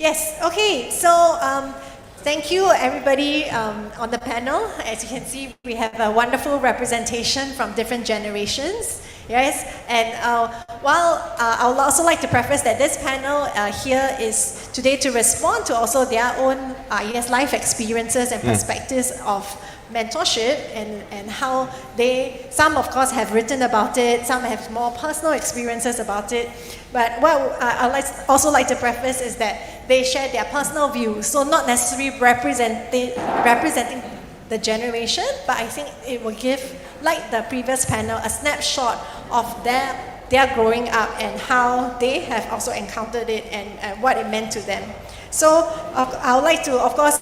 Yes, okay, so thank you everybody on the panel. As you can see, we have a wonderful representation from different generations. Yes, and I would also like to preface that this panel here is today to respond to also their own life experiences and perspectives of mentorship and how some of course have written about it, some have more personal experiences about it. But what I'd also like to preface is that they share their personal views, so not necessarily representing the generation, but I think it will give, like the previous panel, a snapshot of their growing up and how they have also encountered it and what it meant to them. So I would like to, of course,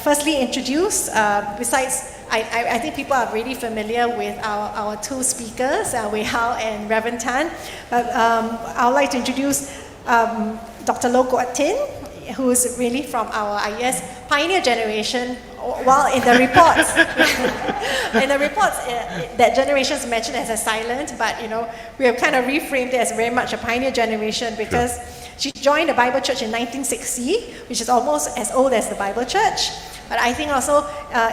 firstly introduce, besides, I think people are really familiar with our two speakers, Wei-Hao and Rev Tan. I would like to introduce Dr. Dr Tan, who is really from our, pioneer generation. While in the reports, that generation is mentioned as a silent, but we have kind of reframed it as very much a pioneer generation because she joined the Bible Church in 1960, which is almost as old as the Bible Church. But I think also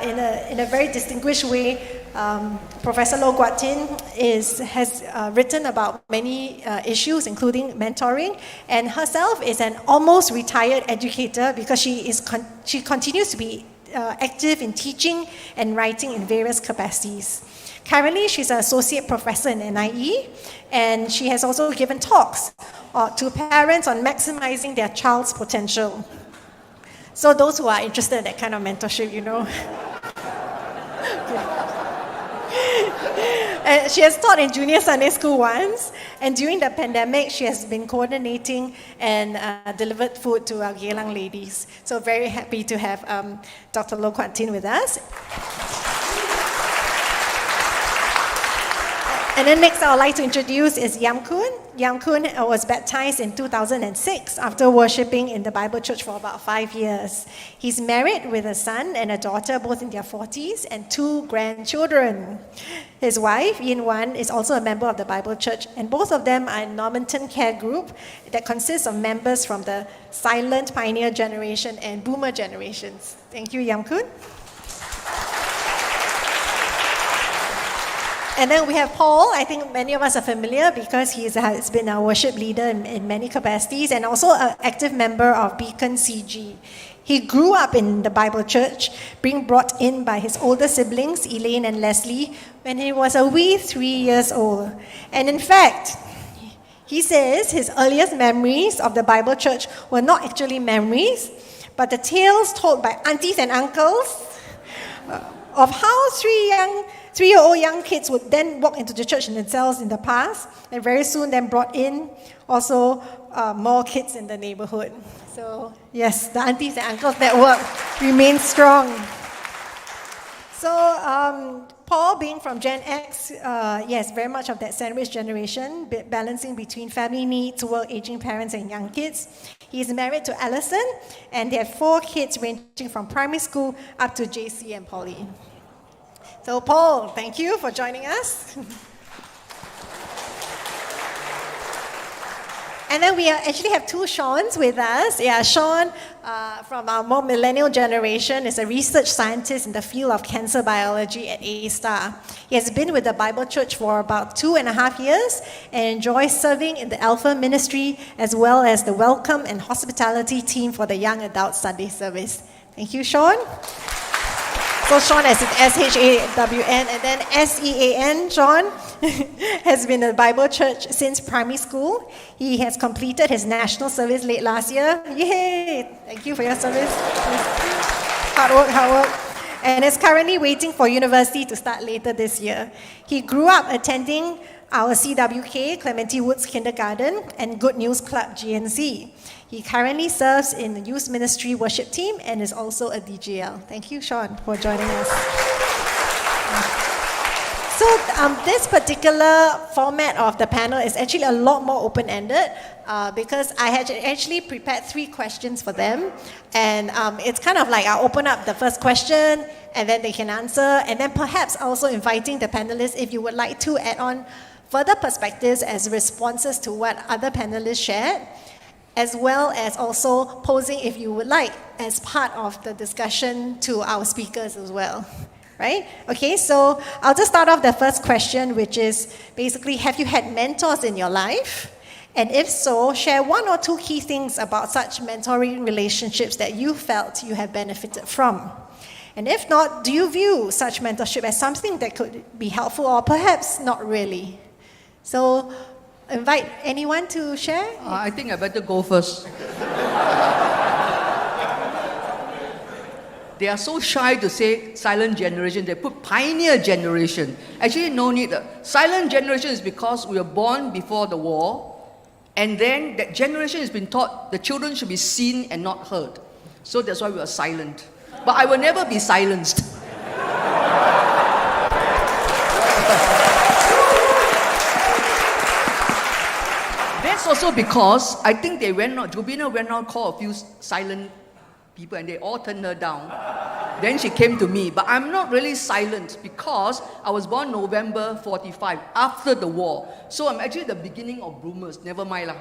in a very distinguished way, Professor Dr Tan has written about many issues, including mentoring, and herself is an almost retired educator because she continues to be active in teaching and writing in various capacities. Currently, she's an associate professor in NIE, and she has also given talks to parents on maximizing their child's potential. So those who are interested in that kind of mentorship, And she has taught in junior Sunday school once, and during the pandemic, she has been coordinating and delivered food to our Geylang ladies. So very happy to have Dr. Dr Tan with us. And then next I would like to introduce is Yam Kun. Yam Kun was baptized in 2006 after worshipping in the Bible Church for about 5 years. He's married with a son and a daughter, both in their 40s, and 2 grandchildren. His wife, Yin Wan, is also a member of the Bible Church, and both of them are in Normanton Care Group that consists of members from the silent pioneer generation and boomer generations. Thank you, Yam Kun. And then we have Paul. I think many of us are familiar because he has been a worship leader in many capacities and also an active member of Beacon CG. He grew up in the Bible Church, being brought in by his older siblings, Elaine and Leslie, when he was a wee 3 years old. And in fact, he says his earliest memories of the Bible Church were not actually memories, but the tales told by aunties and uncles of how 3-year-old young kids would then walk into the church in themselves in the past, and very soon then brought in also more kids in the neighborhood. So yes, the aunties and uncles network remains strong. So Paul, being from Gen X, very much of that sandwich generation, balancing between family needs, work, aging parents, and young kids. He's married to Alison, and they have 4 kids ranging from primary school up to JC and poly. So Paul, thank you for joining us. And then we actually have 2 Seans with us. Yeah, Sean from our more millennial generation is a research scientist in the field of cancer biology at A-Star. He has been with the Bible Church for about 2.5 years and enjoys serving in the Alpha Ministry as well as the Welcome and Hospitality team for the Young Adult Sunday Service. Thank you, Sean. So Sean as in S-H-A-W-N and then S-E-A-N, Sean, has been in the Bible Church since primary school. He has completed his national service late last year. Yay! Thank you for your service. Hard work. And is currently waiting for university to start later this year. He grew up attending our CWK, Clementi Woods Kindergarten, and Good News Club, GNC. He currently serves in the youth ministry worship team and is also a DJL. Thank you, Sean, for joining us. So this particular format of the panel is actually a lot more open-ended because I had actually prepared 3 questions for them. And it's kind of like I'll open up the first question and then they can answer, and then perhaps also inviting the panelists, if you would like to add on further perspectives as responses to what other panelists shared. as well as also posing, if you would like, as part of the discussion to our speakers as well. Right? Okay, so I'll just start off the first question, which is basically, have you had mentors in your life? And if so, share one or two key things about such mentoring relationships that you felt you have benefited from. And if not, do you view such mentorship as something that could be helpful or perhaps not really? So, invite anyone to share? I think I better go first. They are so shy to say silent generation. They put pioneer generation. Actually, no need. Silent generation is because we were born before the war, and then that generation has been taught the children should be seen and not heard. So that's why we are silent. But I will never be silenced. That's also because I think they went out, Jobina went out, called a few silent people, and they all turned her down. Then she came to me, but I'm not really silent because I was born November 45, after the war. So I'm actually the beginning of bloomers, never mind lah.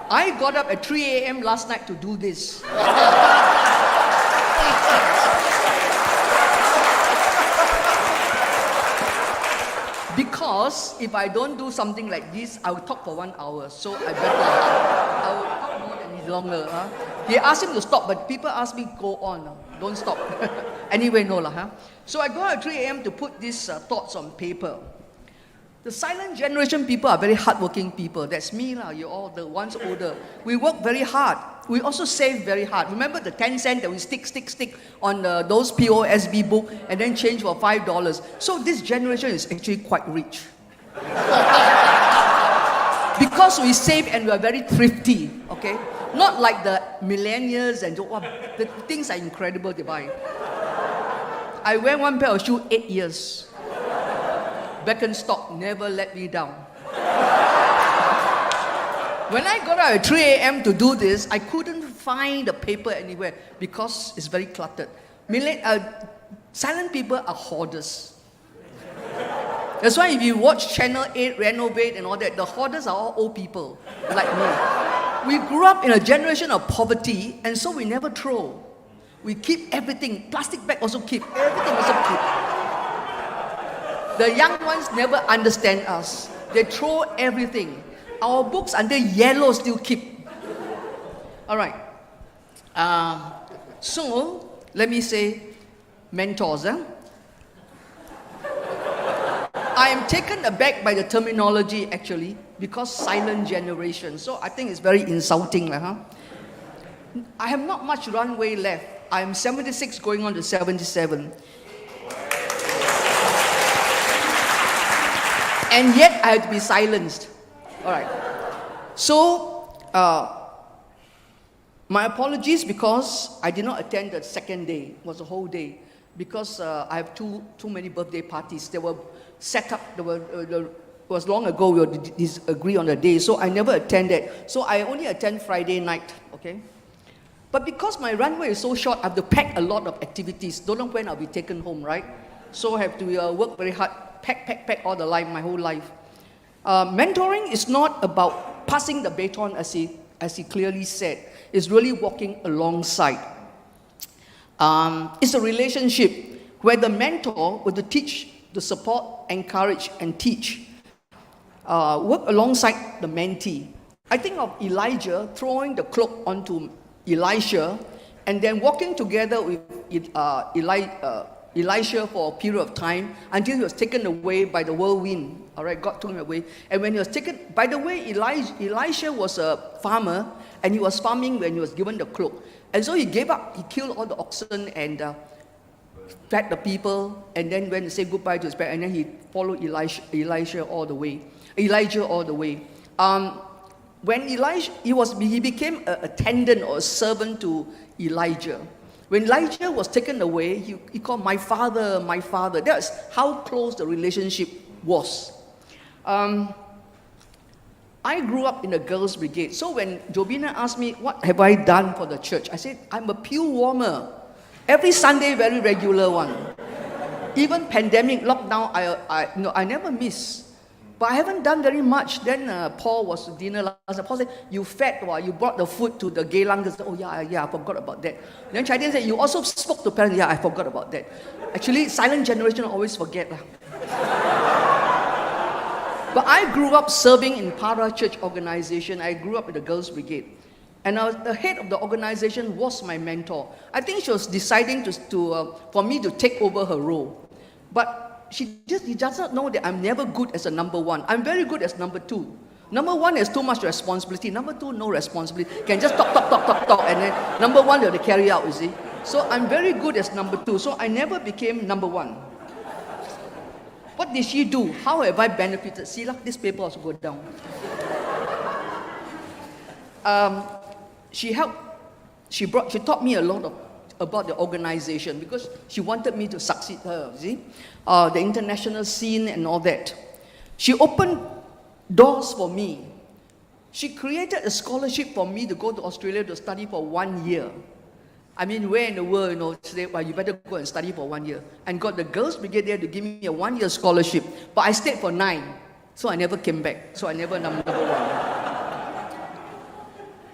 I got up at 3 a.m. last night to do this. Because if I don't do something like this, I will talk for 1 hour. So I will talk more than longer. Huh? They asked him to stop, but people ask me, go on, don't stop. Anyway, no lah. Huh? So I go out at 3 a.m. to put these thoughts on paper. The silent generation people are very hardworking people. That's me lah. You're all the ones older. We work very hard. We also save very hard. Remember the 10 cents that we stick on those POSB book and then change for $5. So this generation is actually quite rich. Because we save and we are very thrifty, okay? Not like the millennials and the things are incredible to buy. I wear one pair of shoes 8 years. Birkenstock never let me down. When I got out at 3 a.m. to do this, I couldn't find the paper anywhere because it's very cluttered. Silent people are hoarders. That's why if you watch Channel 8, Renovate and all that, the hoarders are all old people like me. We grew up in a generation of poverty, and so we never throw. We keep everything. Plastic bag also keep. Everything also keep. The young ones never understand us. They throw everything. Our books under yellow still keep. All right. So, let me say mentors. I am taken aback by the terminology actually because silent generation. So I think it's very insulting. I have not much runway left. I am 76 going on to 77. And yet I had to be silenced. All right. So, my apologies because I did not attend the second day. It was a whole day. Because I have too many birthday parties. They were set up. It was long ago we would disagree on the day. So I never attended. So I only attend Friday night. Okay. But because my runway is so short, I have to pack a lot of activities. Don't know when I'll be taken home, right? So I have to work very hard. Pack all the life, my whole life. Mentoring is not about passing the baton, as he clearly said. It's really walking alongside. It's a relationship where the mentor will teach, to support, encourage, and teach. Work alongside the mentee. I think of Elijah throwing the cloak onto Elisha, and then walking together with Elisha for a period of time until he was taken away by the whirlwind. All right, God took him away. And when he was taken, by the way, Elisha was a farmer, and he was farming when he was given the cloak. And so he gave up, he killed all the oxen and fed the people, and then went to say goodbye to his parents, and then he followed Elijah all the way. When he became an attendant or a servant to Elijah. When Elijah was taken away, he called my father, my father. That's how close the relationship was. I grew up in a girls' brigade. So when Jobina asked me, what have I done for the church? I said, I'm a pew warmer. Every Sunday, very regular one. Even pandemic, lockdown, I never miss. But I haven't done very much. Then Paul was at dinner last night. Paul said, you fed while you brought the food to the Geylang. I said, oh yeah, I forgot about that. Then Chai said, you also spoke to parents. Yeah, I forgot about that. Actually, silent generation always forget. But I grew up serving in Para Church organization. I grew up in the Girls Brigade. And the head of the organization was my mentor. I think she was deciding for me to take over her role. But she does not know that I'm never good as a number one. I'm very good as number two. Number one has too much responsibility. Number two, no responsibility. Can just talk, and then number one, they'll carry out, you see. So I'm very good as number two. So I never became number one. What did she do? How have I benefited? See, this paper also go down. She taught me a lot about the organization because she wanted me to succeed her, see? The international scene and all that. She opened doors for me. She created a scholarship for me to go to Australia to study for 1 year. I mean, where in the world, say, well, you better go and study for 1 year. And got the Girls Brigade there to give me a 1 year scholarship. But I stayed for 9. So I never came back. So I never number one.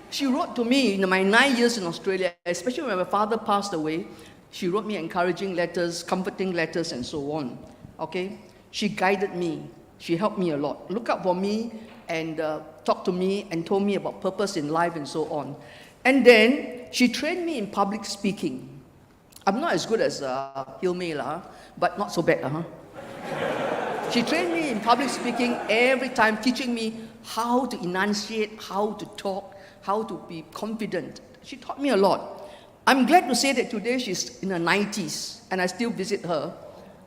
She wrote to me in my 9 years in Australia, especially when my father passed away. She wrote me encouraging letters, comforting letters, and so on. Okay? She guided me. She helped me a lot. Look up for me and talked to me and told me about purpose in life and so on. And then she trained me in public speaking. I'm not as good as Hilmi, but not so bad. She trained me in public speaking every time, teaching me how to enunciate, how to talk, how to be confident. She taught me a lot. I'm glad to say that today she's in her 90s and I still visit her.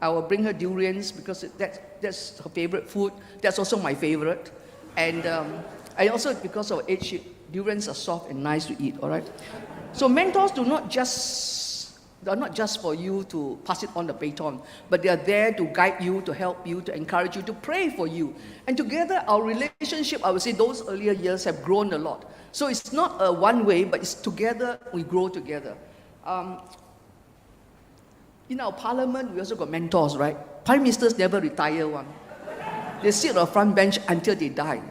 I will bring her durians because that's her favorite food. That's also my favorite. And I also, because of age, durians are soft and nice to eat, all right? So mentors they're not just for you to pass it on the baton, but they are there to guide you, to help you, to encourage you, to pray for you. And together, our relationship, I would say those earlier years have grown a lot. So it's not a one way, but it's together, we grow together. In our parliament, we also got mentors, right? Prime ministers never retire one. They sit on the front bench until they die.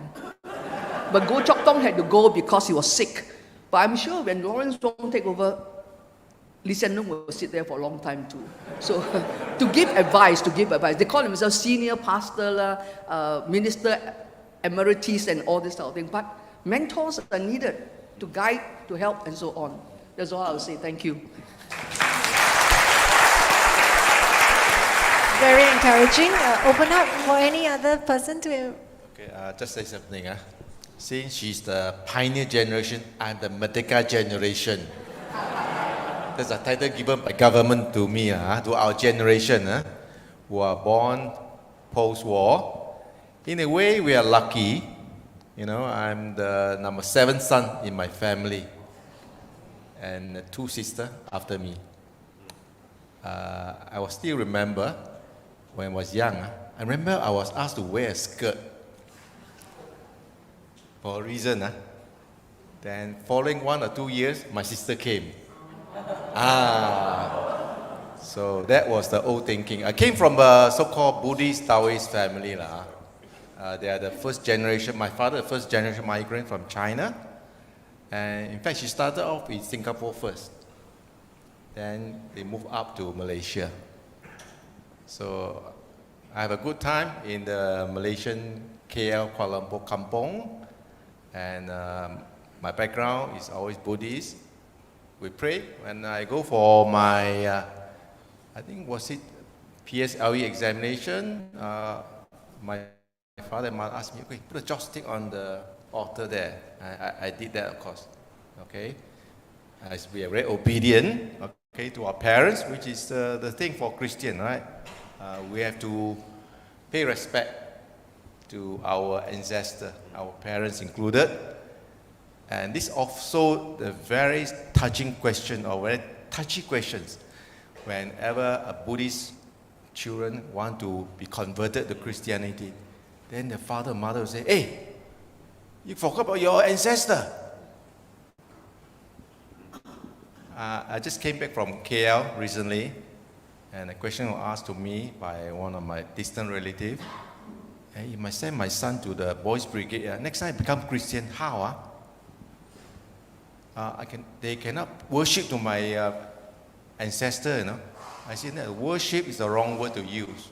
But Goh Chok Tong had to go because he was sick. But I'm sure when Lawrence Wong take over, Lee Hsien Loong will sit there for a long time too. So to give advice. They call themselves senior pastor, minister emeritus and all this sort of thing. But mentors are needed to guide, to help and so on. That's all I will say. Thank you. Very encouraging. Open up for any other person to... Okay, just say something. Since she's the pioneer generation, I'm the Merdeka generation. That's a title given by government to me, to our generation, who are born post-war. In a way, we are lucky. You know, I'm the number 7 son in my family, and 2 sisters after me. I will still remember when I was young. I remember I was asked to wear a skirt for a reason. Then following 1 or 2 years, my sister came. So that was the old thinking. I came from a so-called Buddhist Taoist family. They are the first generation, my father, the first generation migrant from China. And in fact, she started off in Singapore first. Then they moved up to Malaysia. So I have a good time in the Malaysian KL Kuala Lumpur kampong. And my background is always Buddhist. We pray. When I go for my, I think was it PSLE examination, my father and mother asked me, okay, put a joystick on the altar there. I did that, of course. Okay, as we are very obedient, okay, to our parents, which is the thing for Christian, right? We have to pay respect to our ancestors, our parents included. And this also the very touching question, or very touchy questions. Whenever a Buddhist children want to be converted to Christianity, then the father and mother will say, hey, you forgot about your ancestor. I just came back from KL recently, and a question was asked to me by one of my distant relatives. Hey, you must send my son to the boys' brigade. Next time I become Christian, how? They cannot worship to my ancestor, you know. I said, no, worship is the wrong word to use.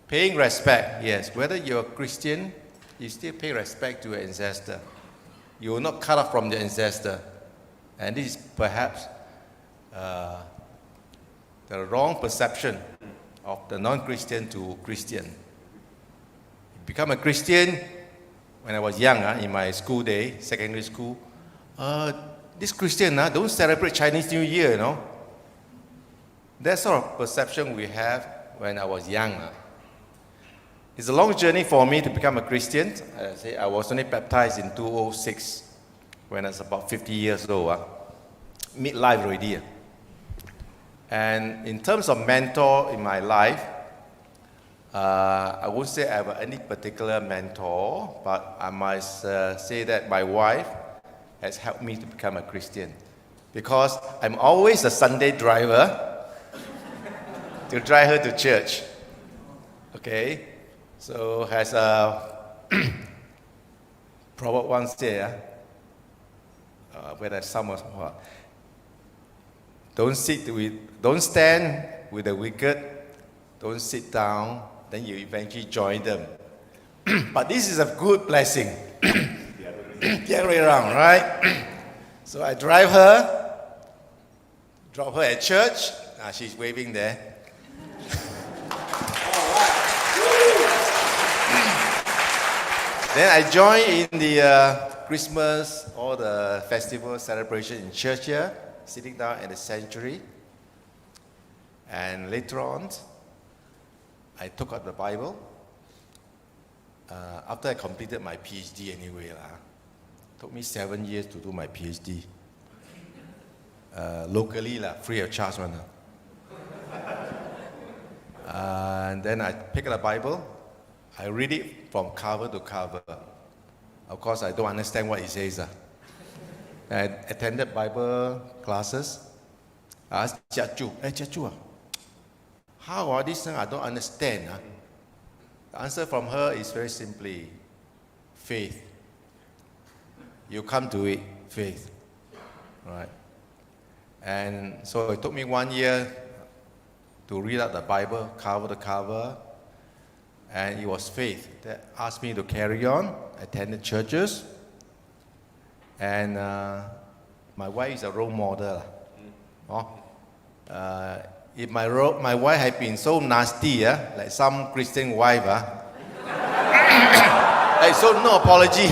Paying respect, yes. Whether you're a Christian, you still pay respect to your ancestor. You will not cut off from the ancestor. And this is perhaps the wrong perception of the non-Christian to Christian. Become a Christian when I was young, in my school day, secondary school. This Christian don't celebrate Chinese New Year, you know. That sort of perception we have when I was young. It's a long journey for me to become a Christian. I was only baptized in 2006 when I was about 50 years old. Midlife already. And in terms of mentor in my life, I won't say I have any particular mentor, but I must say that my wife has helped me to become a Christian. Because I'm always a Sunday driver to drive her to church. Okay? So as Proverbs once said, whether someone don't stand with the wicked, don't sit down, then you eventually join them. But this is a good blessing. The other way around, right? So I drop her at church. She's waving there. Then I join in the Christmas or the festival celebration in church here, sitting down in the sanctuary. And later on, I took out the Bible. After I completed my PhD anyway. Took me 7 years to do my PhD. Locally, free of charge. And then I pick up the Bible. I read it from cover to cover. Of course, I don't understand what it says. I attended Bible classes. I asked Jia how this thing I don't understand? The answer from her is very simply, faith. You come to it, faith. Right? And so it took me 1 year to read out the Bible cover to cover. And it was faith that asked me to carry on, attended churches. And my wife is a role model. If my wife had been so nasty, like some Christian wife, so no apology.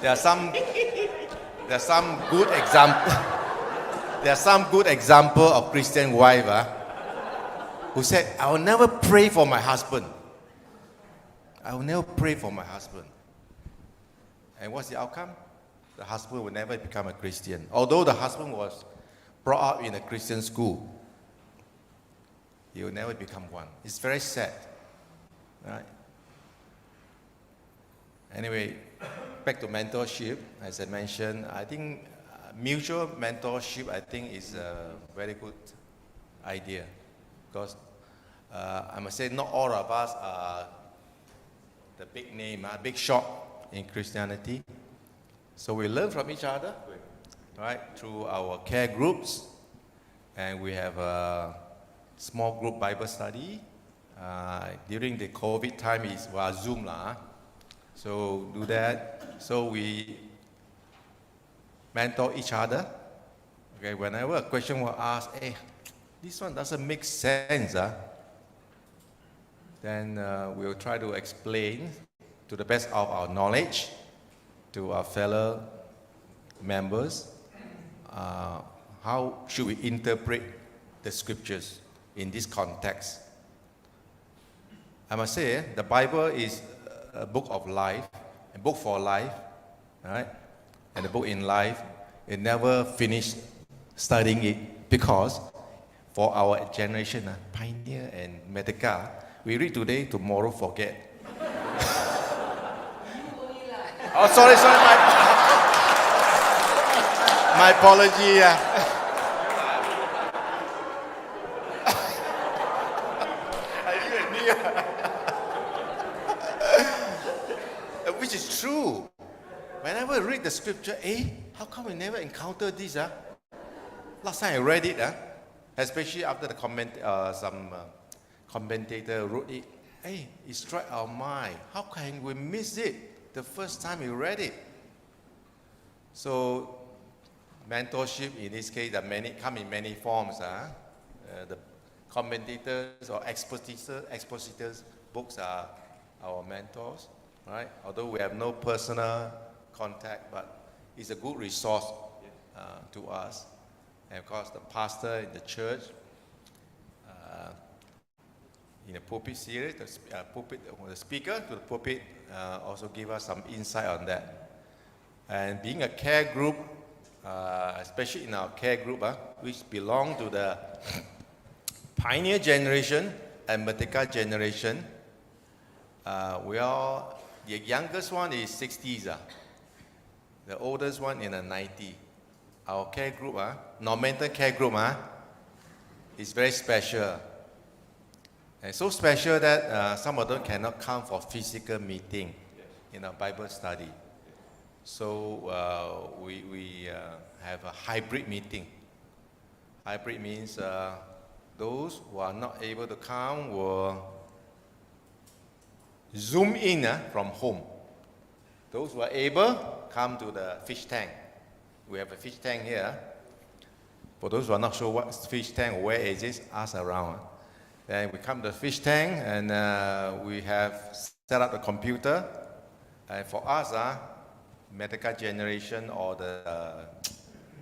There are some good example. There are some good example of Christian wife who said, I will never pray for my husband. I will never pray for my husband. And what's the outcome? The husband will never become a Christian. Although the husband was brought up in a Christian school, he will never become one. It's very sad. Right? Anyway, back to mentorship. As I mentioned, I think mutual mentorship, I think, is a very good idea. Because I must say, not all of us are the big name, big shot in Christianity. So we learn from each other, right, through our care groups. And we have a small group Bible study. During the COVID time, it's Zoom. So do that. So we mentor each other. Okay, whenever a question was asked, hey, this one doesn't make sense, then we'll try to explain to the best of our knowledge to our fellow members how should we interpret the scriptures in this context. I must say, the Bible is a book of life, a book for life, right? And the book in life, it never finished studying it because for our generation, Pioneer and Medica, we read today, tomorrow forget. Oh, sorry, my apology. which is true. Whenever I read the scripture, how come we never encountered this? Last time I read it, especially after some commentator wrote it. It struck our mind. How can we miss it the first time we read it? So, mentorship in this case come in many forms. The commentators or expositors books are our mentors, right? Although we have no personal contact, but it's a good resource to us. And of course, the pastor in the church, in the pulpit series, the speaker to the pulpit also give us some insight on that. And being a care group, especially in our care group, which belong to the pioneer generation and Merdeka generation, the youngest one is 60s, the oldest one in the 90s. Our care group, Normanton care group, is very special. And so special that some of them cannot come for physical meeting in our Bible study. So we have a hybrid meeting. Hybrid means those who are not able to come will Zoom in from home. Those who are able, come to the fish tank. We have a fish tank here. For those who are not sure what fish tank, where is it, ask around. Then we come to the fish tank and we have set up the computer. And for us, Merdeka generation or the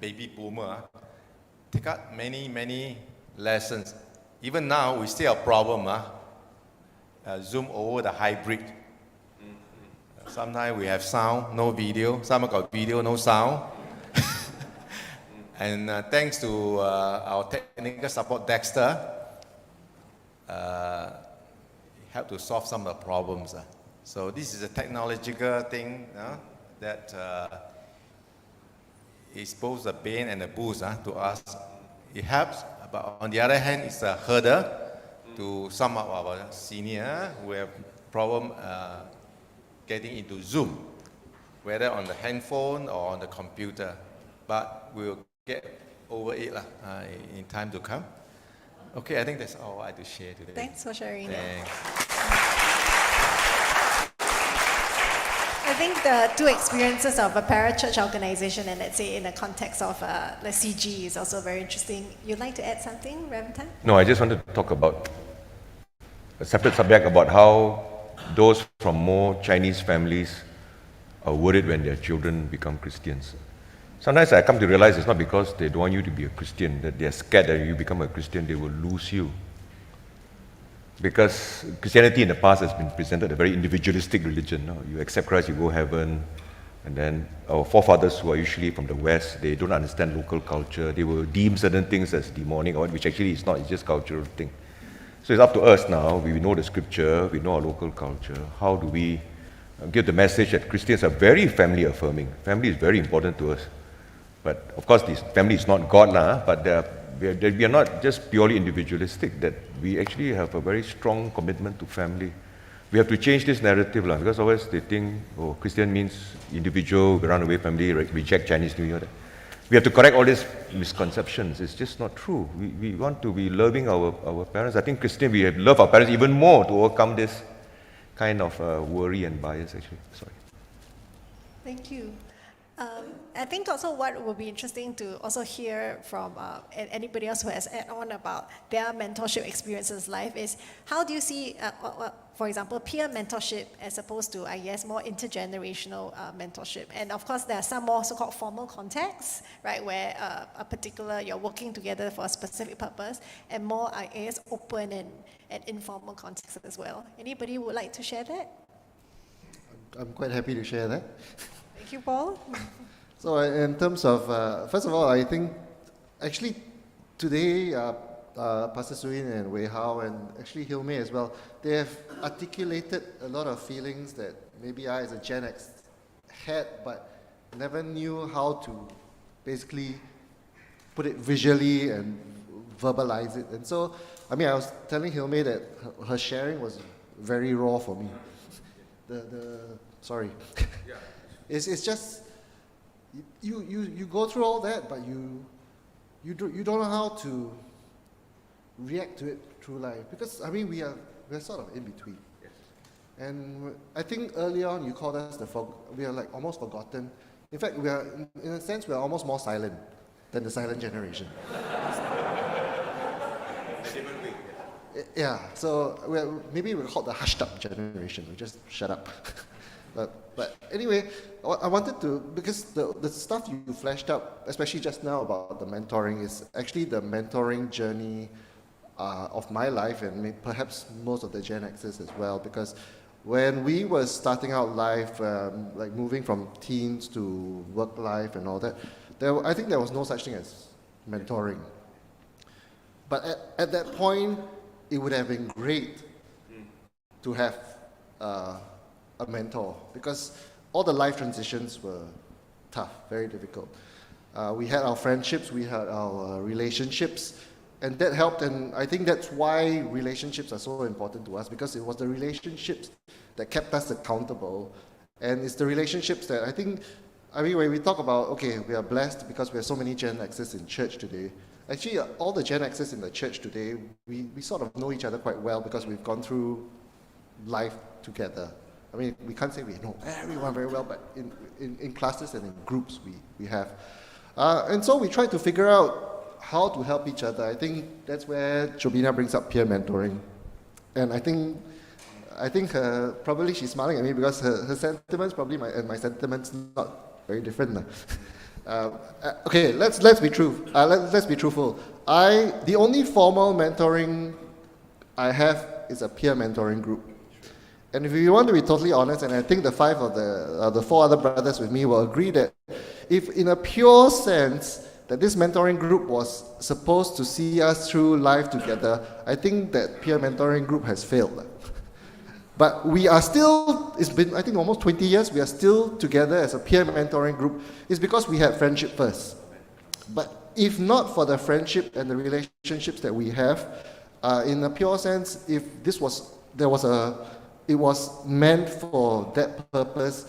baby boomer, take out many lessons. Even now, we still have a problem. Zoom over the hybrid. Sometimes we have sound, no video. Some got video, no sound. And thanks to our technical support, Dexter, helped to solve some of the problems. So this is a technological thing that is both a bane and a boost to us. It helps, but on the other hand, it's a hurdle to some of our senior who have problem getting into Zoom, whether on the handphone or on the computer. But we'll get over it in time to come. Okay, I think that's all I had to share today. Thanks for sharing. Thanks. I think the two experiences of a parachurch organization and let's say in the context of the CG is also very interesting. You'd like to add something, Rev Tan? No, I just wanted to talk about a separate subject about how those from more Chinese families are worried when their children become Christians. Sometimes I come to realize it's not because they don't want you to be a Christian, that they're scared that if you become a Christian, they will lose you. Because Christianity in the past has been presented a very individualistic religion. No? You accept Christ, you go heaven. And then our forefathers who are usually from the West, they don't understand local culture. They will deem certain things as demonic, which actually is not, it's just cultural thing. So it's up to us now. We know the scripture, we know our local culture. How do we give the message that Christians are very family affirming? Family is very important to us. But of course, this family is not God, but we are not just purely individualistic, that we actually have a very strong commitment to family. We have to change this narrative, because always they think, Christian means individual, we run away family, reject Chinese New Year. We have to correct all these misconceptions. It's just not true. We want to be loving our parents. I think Christian, we love our parents even more to overcome this kind of worry and bias, actually. Sorry. Thank you. I think also what would be interesting to also hear from anybody else who has add on about their mentorship experiences in life is how do you see, for example, peer mentorship as opposed to, I guess, more intergenerational mentorship. And of course, there are some more so-called formal contexts, right, where you're working together for a specific purpose, and more, I guess, open and informal contexts as well. Anybody would like to share that? I'm quite happy to share that. Thank you, Paul. So in terms of, first of all, I think actually today, Pastor Soo-Inn and Wei-Hao and actually Hilme as well, they have articulated a lot of feelings that maybe I as a Gen X had, but never knew how to basically put it visually and verbalize it. And so, I mean, I was telling Hilme that her sharing was very raw for me. Sorry. It's just, you go through all that, but you don't know how to react to it through life. Because, I mean, we're sort of in between. Yes. And I think early on you called us we are like almost forgotten. In fact, we are, in a sense, we are almost more silent than the silent generation. Yeah, so maybe we're called the hushed up generation. We just shut up. but anyway, I wanted to, because the stuff you flashed up, especially just now about the mentoring, is actually the mentoring journey of my life, and perhaps most of the Gen Xers as well, because when we were starting out life, like moving from teens to work life and all that, I think there was no such thing as mentoring. But at that point, it would have been great to have a mentor, because all the life transitions were tough, very difficult. We had our friendships, we had our relationships, and that helped, and I think that's why relationships are so important to us, because it was the relationships that kept us accountable, and it's the relationships that I mean, when we talk about, okay, we are blessed because we have so many Gen Xers in church today. Actually, all the Gen Xers in the church today, we sort of know each other quite well because we've gone through life together. I mean, we can't say we know everyone very well, but in classes and in groups we have. And so we try to figure out how to help each other. I think that's where Jobina brings up peer mentoring. And I think probably she's smiling at me because her sentiments probably and my sentiments not very different. Okay, let's be true. Let's be truthful. The only formal mentoring I have is a peer mentoring group. And if you want to be totally honest, and I think the the four other brothers with me will agree that if in a pure sense that this mentoring group was supposed to see us through life together, I think that peer mentoring group has failed. But we are still, it's been I think almost 20 years, we are still together as a peer mentoring group. It's because we had friendship first. But if not for the friendship and the relationships that we have, in a pure sense, if it was meant for that purpose,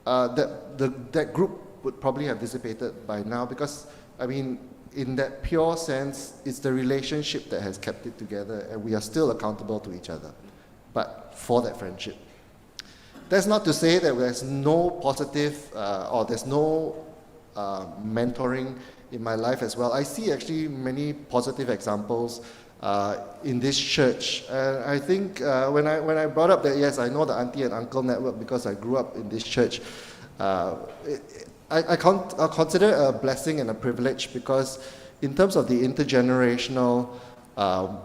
that group would probably have dissipated by now, because, I mean, in that pure sense, it's the relationship that has kept it together, and we are still accountable to each other, but for that friendship. That's not to say that there's no positive or there's no mentoring in my life as well. I see actually many positive examples in this church. I think when I brought up that, yes, I know the auntie and uncle network because I grew up in this church, I consider it a blessing and a privilege, because in terms of the intergenerational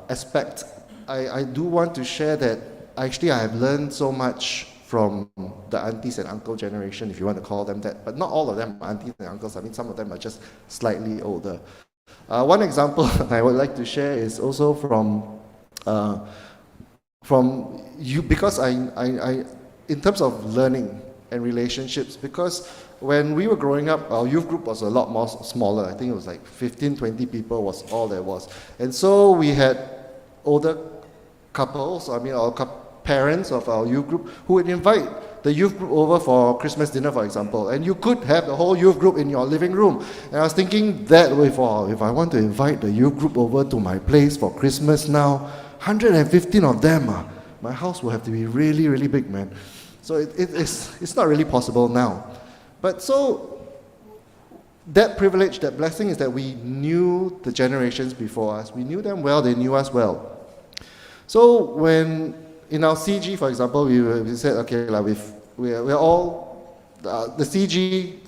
aspect, I do want to share that actually I have learned so much from the aunties and uncle generation, if you want to call them that. But not all of them are aunties and uncles. I mean, some of them are just slightly older. One example I would like to share is also from you, because I in terms of learning and relationships, because when we were growing up, our youth group was a lot more smaller. I think it was like 15, 20 people was all there was. And so we had older couples, I mean our parents of our youth group, who would invite the youth group over for Christmas dinner, for example, and you could have the whole youth group in your living room. And I was thinking that way, if I want to invite the youth group over to my place for Christmas now, 115 of them, my house will have to be really, really big, man. So it's not really possible now. But so that privilege, that blessing is that we knew the generations before us. We knew them well, they knew us well. So when in our CG, for example, we said, okay, like we're all, the CG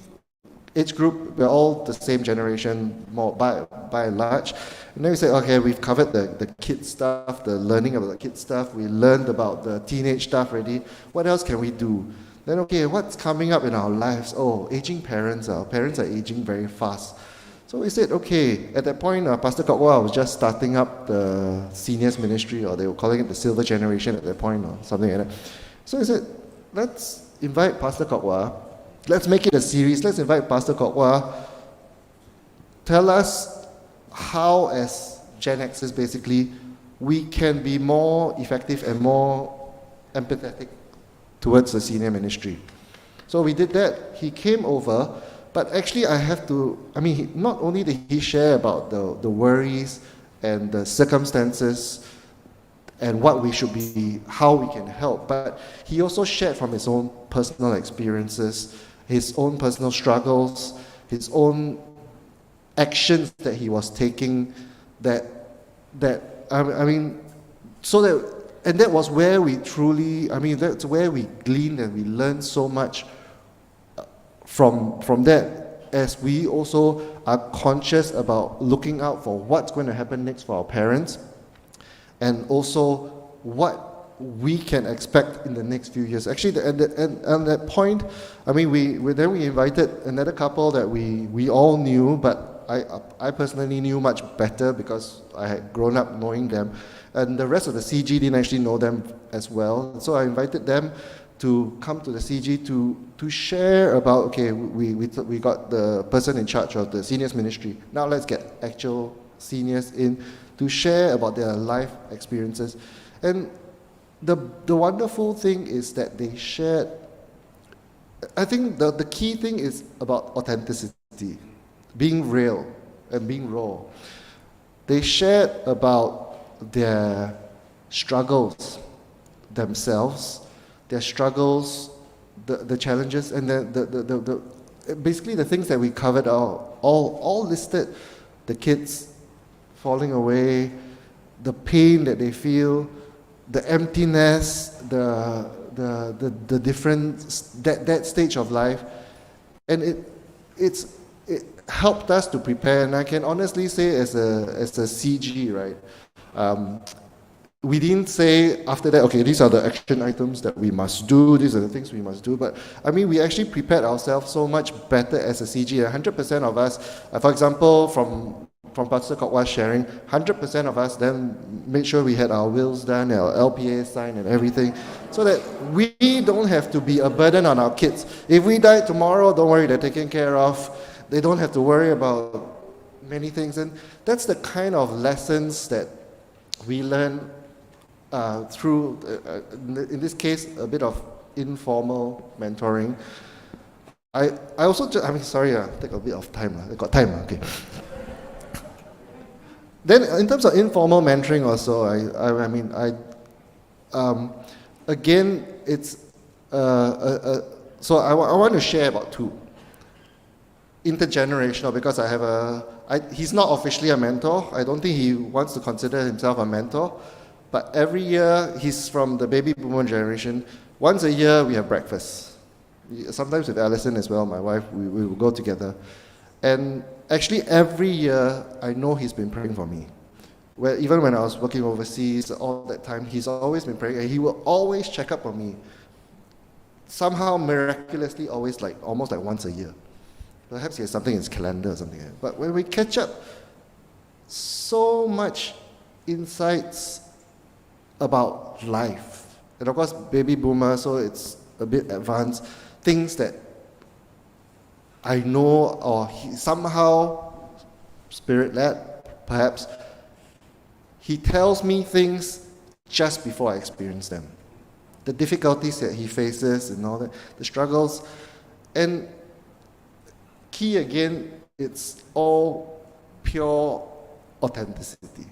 age group, we're all the same generation, more by and large. And then we said, okay, we've covered the kid stuff, the learning about the kid stuff. We learned about the teenage stuff already. What else can we do? Then, okay, what's coming up in our lives? Oh, aging parents. Our parents are aging very fast. So we said, okay, at that point, Pastor Kok Wah was just starting up the seniors ministry, or they were calling it the silver generation at that point, or something like that. So we said, let's invite Pastor Kok Wah. Let's make it a series. Let's invite Pastor Kok Wah. Tell us how, as Gen Xers, basically, we can be more effective and more empathetic towards the senior ministry. So we did that. He came over, but actually I have to, not only did he share about the worries and the circumstances and what we should be, how we can help, but he also shared from his own personal experiences, his own personal struggles, his own actions that he was taking, and that was where we truly, that's where we gleaned and we learned so much from that, as we also are conscious about looking out for what's going to happen next for our parents, and also what we can expect in the next few years. Actually, at that point, we invited another couple that we all knew, but I personally knew much better because I had grown up knowing them, and the rest of the CG didn't actually know them as well. So I invited them to come to the CG to share about, okay, we got the person in charge of the seniors ministry. Now let's get actual seniors in to share about their life experiences. And the wonderful thing is that they shared, I think the key thing is about authenticity, being real and being raw. They shared about their struggles themselves, their struggles, the challenges, and the basically the things that we covered are all listed. The kids falling away, the pain that they feel, the emptiness, the different that stage of life, and it helped us to prepare. And I can honestly say, as a CG, right, we didn't say after that, okay, these are the action items that we must do, these are the things we must do, but we actually prepared ourselves so much better as a CG. 100% of us, for example, from Pastor Kok was sharing, 100% of us then made sure we had our wills done, our LPA signed and everything, so that we don't have to be a burden on our kids. If we die tomorrow, don't worry, they're taken care of. They don't have to worry about many things. And that's the kind of lessons that we learn through, in this case, a bit of informal mentoring. I also, sorry, take a bit of time. I got time, okay. Then, in terms of informal mentoring also, again, it's, so I want to share about two. Intergenerational, because he's not officially a mentor. I don't think he wants to consider himself a mentor. But every year, he's from the baby boomer generation. Once a year, we have breakfast. Sometimes with Alison as well, my wife, we will go together. And actually, every year, I know he's been praying for me. Even when I was working overseas, all that time, he's always been praying, and he will always check up on me. Somehow, miraculously, almost like once a year. Perhaps he has something in his calendar or something like that. But when we catch up, so much insights about life. And of course, baby boomer, so it's a bit advanced. Things that I know, or he somehow spirit-led, perhaps, he tells me things just before I experience them. The difficulties that he faces and all that, the struggles. And key again, it's all pure authenticity.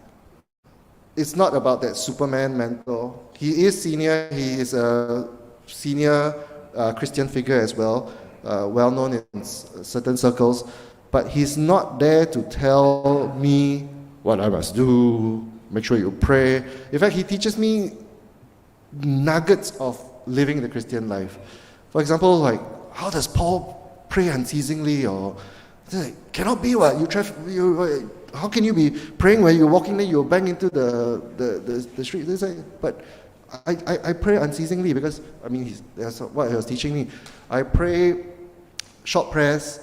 It's not about that Superman mentor. He is senior, he is a senior Christian figure as well, well known in certain circles, but he's not there to tell me what I must do, make sure you pray. In fact, he teaches me nuggets of living the Christian life. For example, like, how does Paul pray unceasingly? Or, cannot be what? How can you be praying when you're walking there, you'll bang into the street? But I pray unceasingly because, that's what he was teaching me. I pray short prayers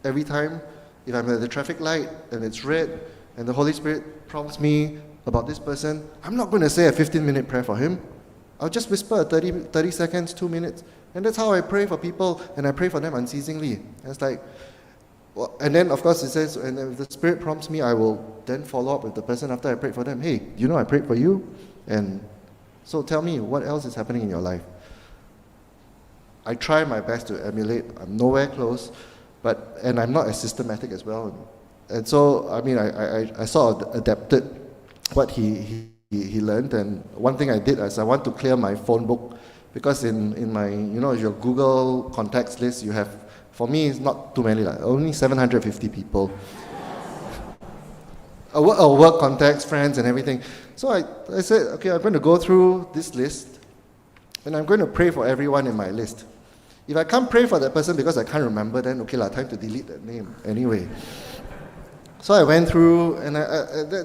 every time. If I'm at the traffic light and it's red and the Holy Spirit prompts me about this person, I'm not going to say a 15-minute prayer for him. I'll just whisper 30 seconds, 2 minutes. And that's how I pray for people, and I pray for them unceasingly. And it's like, well, and then of course it says, and if the Spirit prompts me, I will then follow up with the person after I prayed for them. Hey, you know I prayed for you? And so tell me, what else is happening in your life? I try my best to emulate. I'm nowhere close, and I'm not as systematic as well. And so, I mean, I sort of adapted what he learned. And one thing I did is I want to clear my phone book, because in my, your Google contacts list, you have, for me, it's not too many, only 750 people. Work contacts, friends, and everything. So I said, okay, I'm going to go through this list, and I'm going to pray for everyone in my list. If I can't pray for that person because I can't remember, then okay, time to delete that name anyway. So I went through, and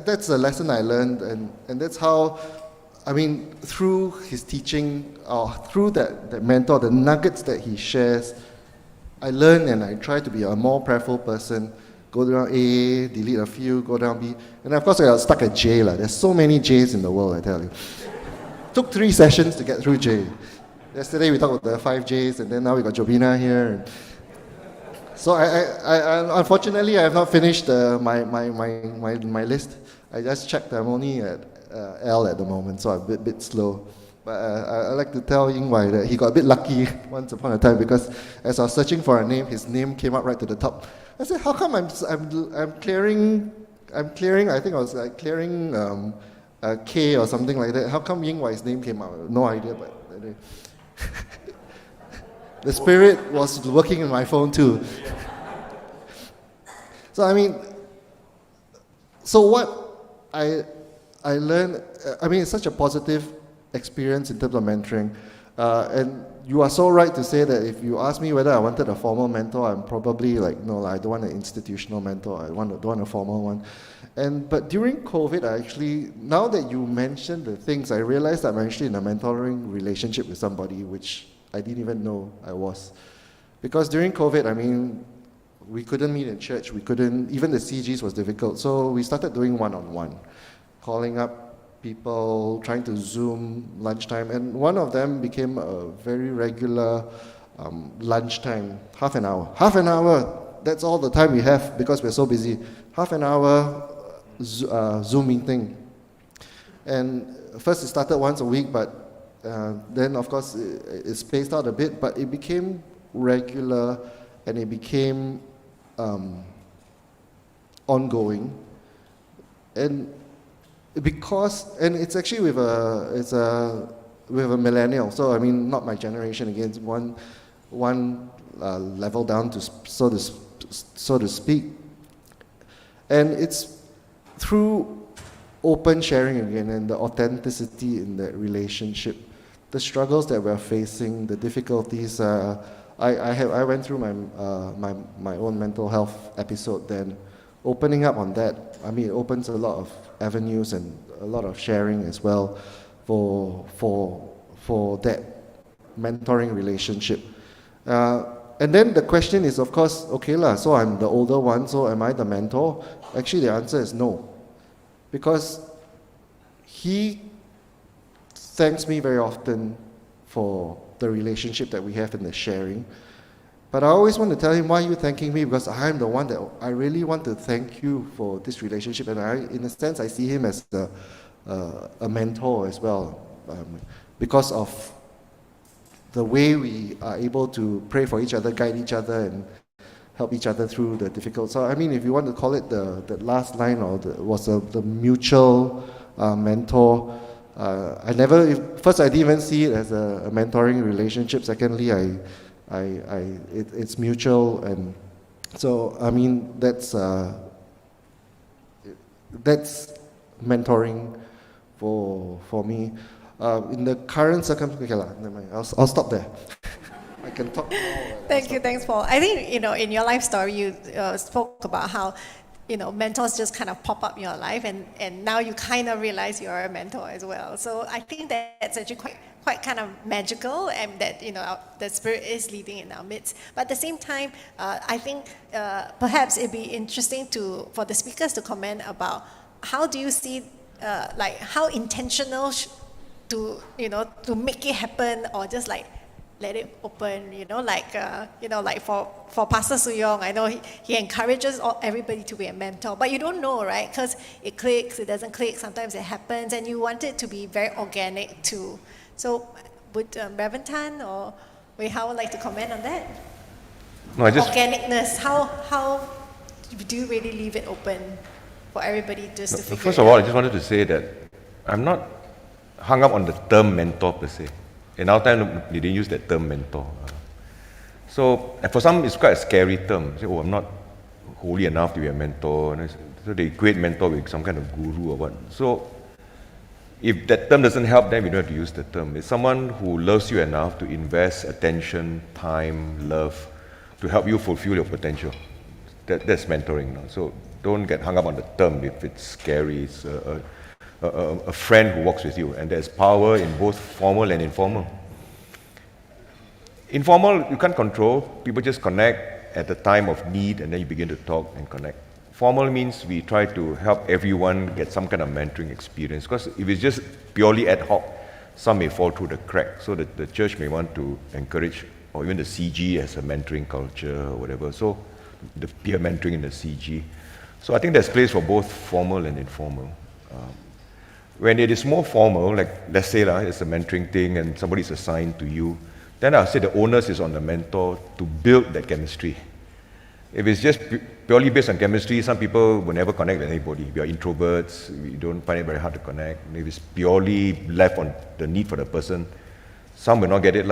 that's a lesson I learned, and that's how, I mean, through his teaching, or through that mentor, the nuggets that he shares, I learn and I try to be a more prayerful person. Go down A, delete a few, go down B. And of course I got stuck at J. There's so many J's in the world, I tell you. Took 3 sessions to get through J. Yesterday we talked about the 5 J's, and then now we got Jobina here. So I unfortunately I have not finished my list. I just checked, I'm only at L at the moment, so I'm a bit slow. But I like to tell Ying Wai that he got a bit lucky once upon a time, because as I was searching for a name, his name came up right to the top. I said, how come I'm clearing, I think I was clearing a K or something like that. How come Ying Wai's name came out? No idea, but the spirit was working in my phone too. So I mean, so what I learned, I mean, it's such a positive experience in terms of mentoring. And you are so right to say that if you ask me whether I wanted a formal mentor, I'm probably no, I don't want an institutional mentor. I don't want a formal one. But during COVID, I actually, now that you mentioned the things, I realized I'm actually in a mentoring relationship with somebody, which I didn't even know I was. Because during COVID, I mean, we couldn't meet in church. We couldn't, even the CGs was difficult. So we started doing one-on-one, calling up people, trying to Zoom lunchtime, and one of them became a very regular lunchtime, half an hour, that's all the time we have because we're so busy, half an hour Zoom meeting. And first it started once a week, but then of course it spaced out a bit, but it became regular and it became ongoing. And it's actually with a millennial, so I mean not my generation again, it's one level down, to so to speak, and it's through open sharing again and the authenticity in that relationship, the struggles that we're facing, the difficulties. I went through my own mental health episode. Then opening up on that, I mean, it opens a lot of avenues and a lot of sharing as well for that mentoring relationship. And then the question is, of course, okay so I'm the older one, so am I the mentor? Actually, the answer is no, because he thanks me very often for the relationship that we have in the sharing. But I always want to tell him, why are you thanking me? Because I'm the one that I really want to thank you for this relationship. And in a sense, I see him as a mentor as well, because of the way we are able to pray for each other, guide each other, and help each other through the difficult. So I mean, if you want to call it the last line, or the mutual mentor. First, I didn't even see it as a mentoring relationship. Secondly, it's mutual, and so I mean that's mentoring for me. In the current circumstance, okay, never mind. I'll stop there. I can talk more. Thanks, Paul. I think in your life story you spoke about how mentors just kind of pop up in your life, and now you kind of realize you're a mentor as well. So I think that's actually quite kind of magical, and that the Spirit is leading in our midst. But at the same time, I think perhaps it'd be interesting for the speakers to comment about how do you see how intentional to make it happen, or just let it open, for Pastor Soo-Yong, I know he encourages everybody to be a mentor, but you don't know, right? Because it clicks, it doesn't click, sometimes it happens, and you want it to be very organic too. So would Rev Tan or Wei-Hao would like to comment on that? No, I just Organicness, how do you really leave it open for everybody just to figure first it of all, I out? just wanted to say that I'm not hung up on the term mentor per se. In our time, they didn't use that term mentor. So, and for some, it's quite a scary term. Say, oh, I'm not holy enough to be a mentor. And so they equate mentor with some kind of guru or what. So, if that term doesn't help, then we don't have to use the term. It's someone who loves you enough to invest attention, time, love, to help you fulfill your potential. That's mentoring now. So don't get hung up on the term if it's scary. It's a friend who walks with you, and there's power in both formal and informal. Informal, you can't control. People just connect at the time of need, and then you begin to talk and connect. Formal means we try to help everyone get some kind of mentoring experience, because if it's just purely ad hoc, some may fall through the crack. So the church may want to encourage, or even the CG has a mentoring culture or whatever. So the peer mentoring in the CG. So I think there's place for both formal and informal. When it is more formal, like let's say it's a mentoring thing and somebody's assigned to you, then I'll say the onus is on the mentor to build that chemistry. If it's just purely based on chemistry, some people will never connect with anybody. We are introverts, we don't find it very hard to connect. If it's purely left on the need for the person, some will not get it.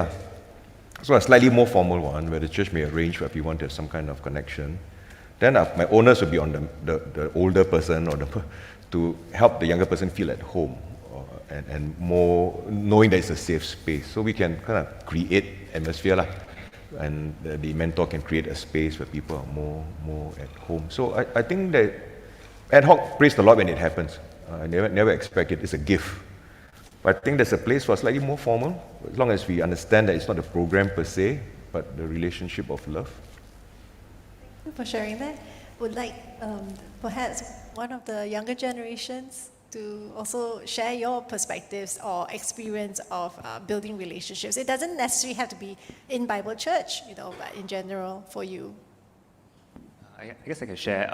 So a slightly more formal one, where the church may arrange for everyone to have some kind of connection. Then my onus will be on the older person or to help the younger person feel at home and more knowing that it's a safe space. So we can kind of create atmosphere and the mentor can create a space where people are more at home. So I think that ad hoc, praise the Lord when it happens. I never expect it. It's a gift. But I think there's a place for slightly more formal, as long as we understand that it's not a program per se, but the relationship of love. Thank you for sharing that. Would like perhaps one of the younger generations to also share your perspectives or experience of building relationships. It doesn't necessarily have to be in Bible church, but in general for you. I guess I can share,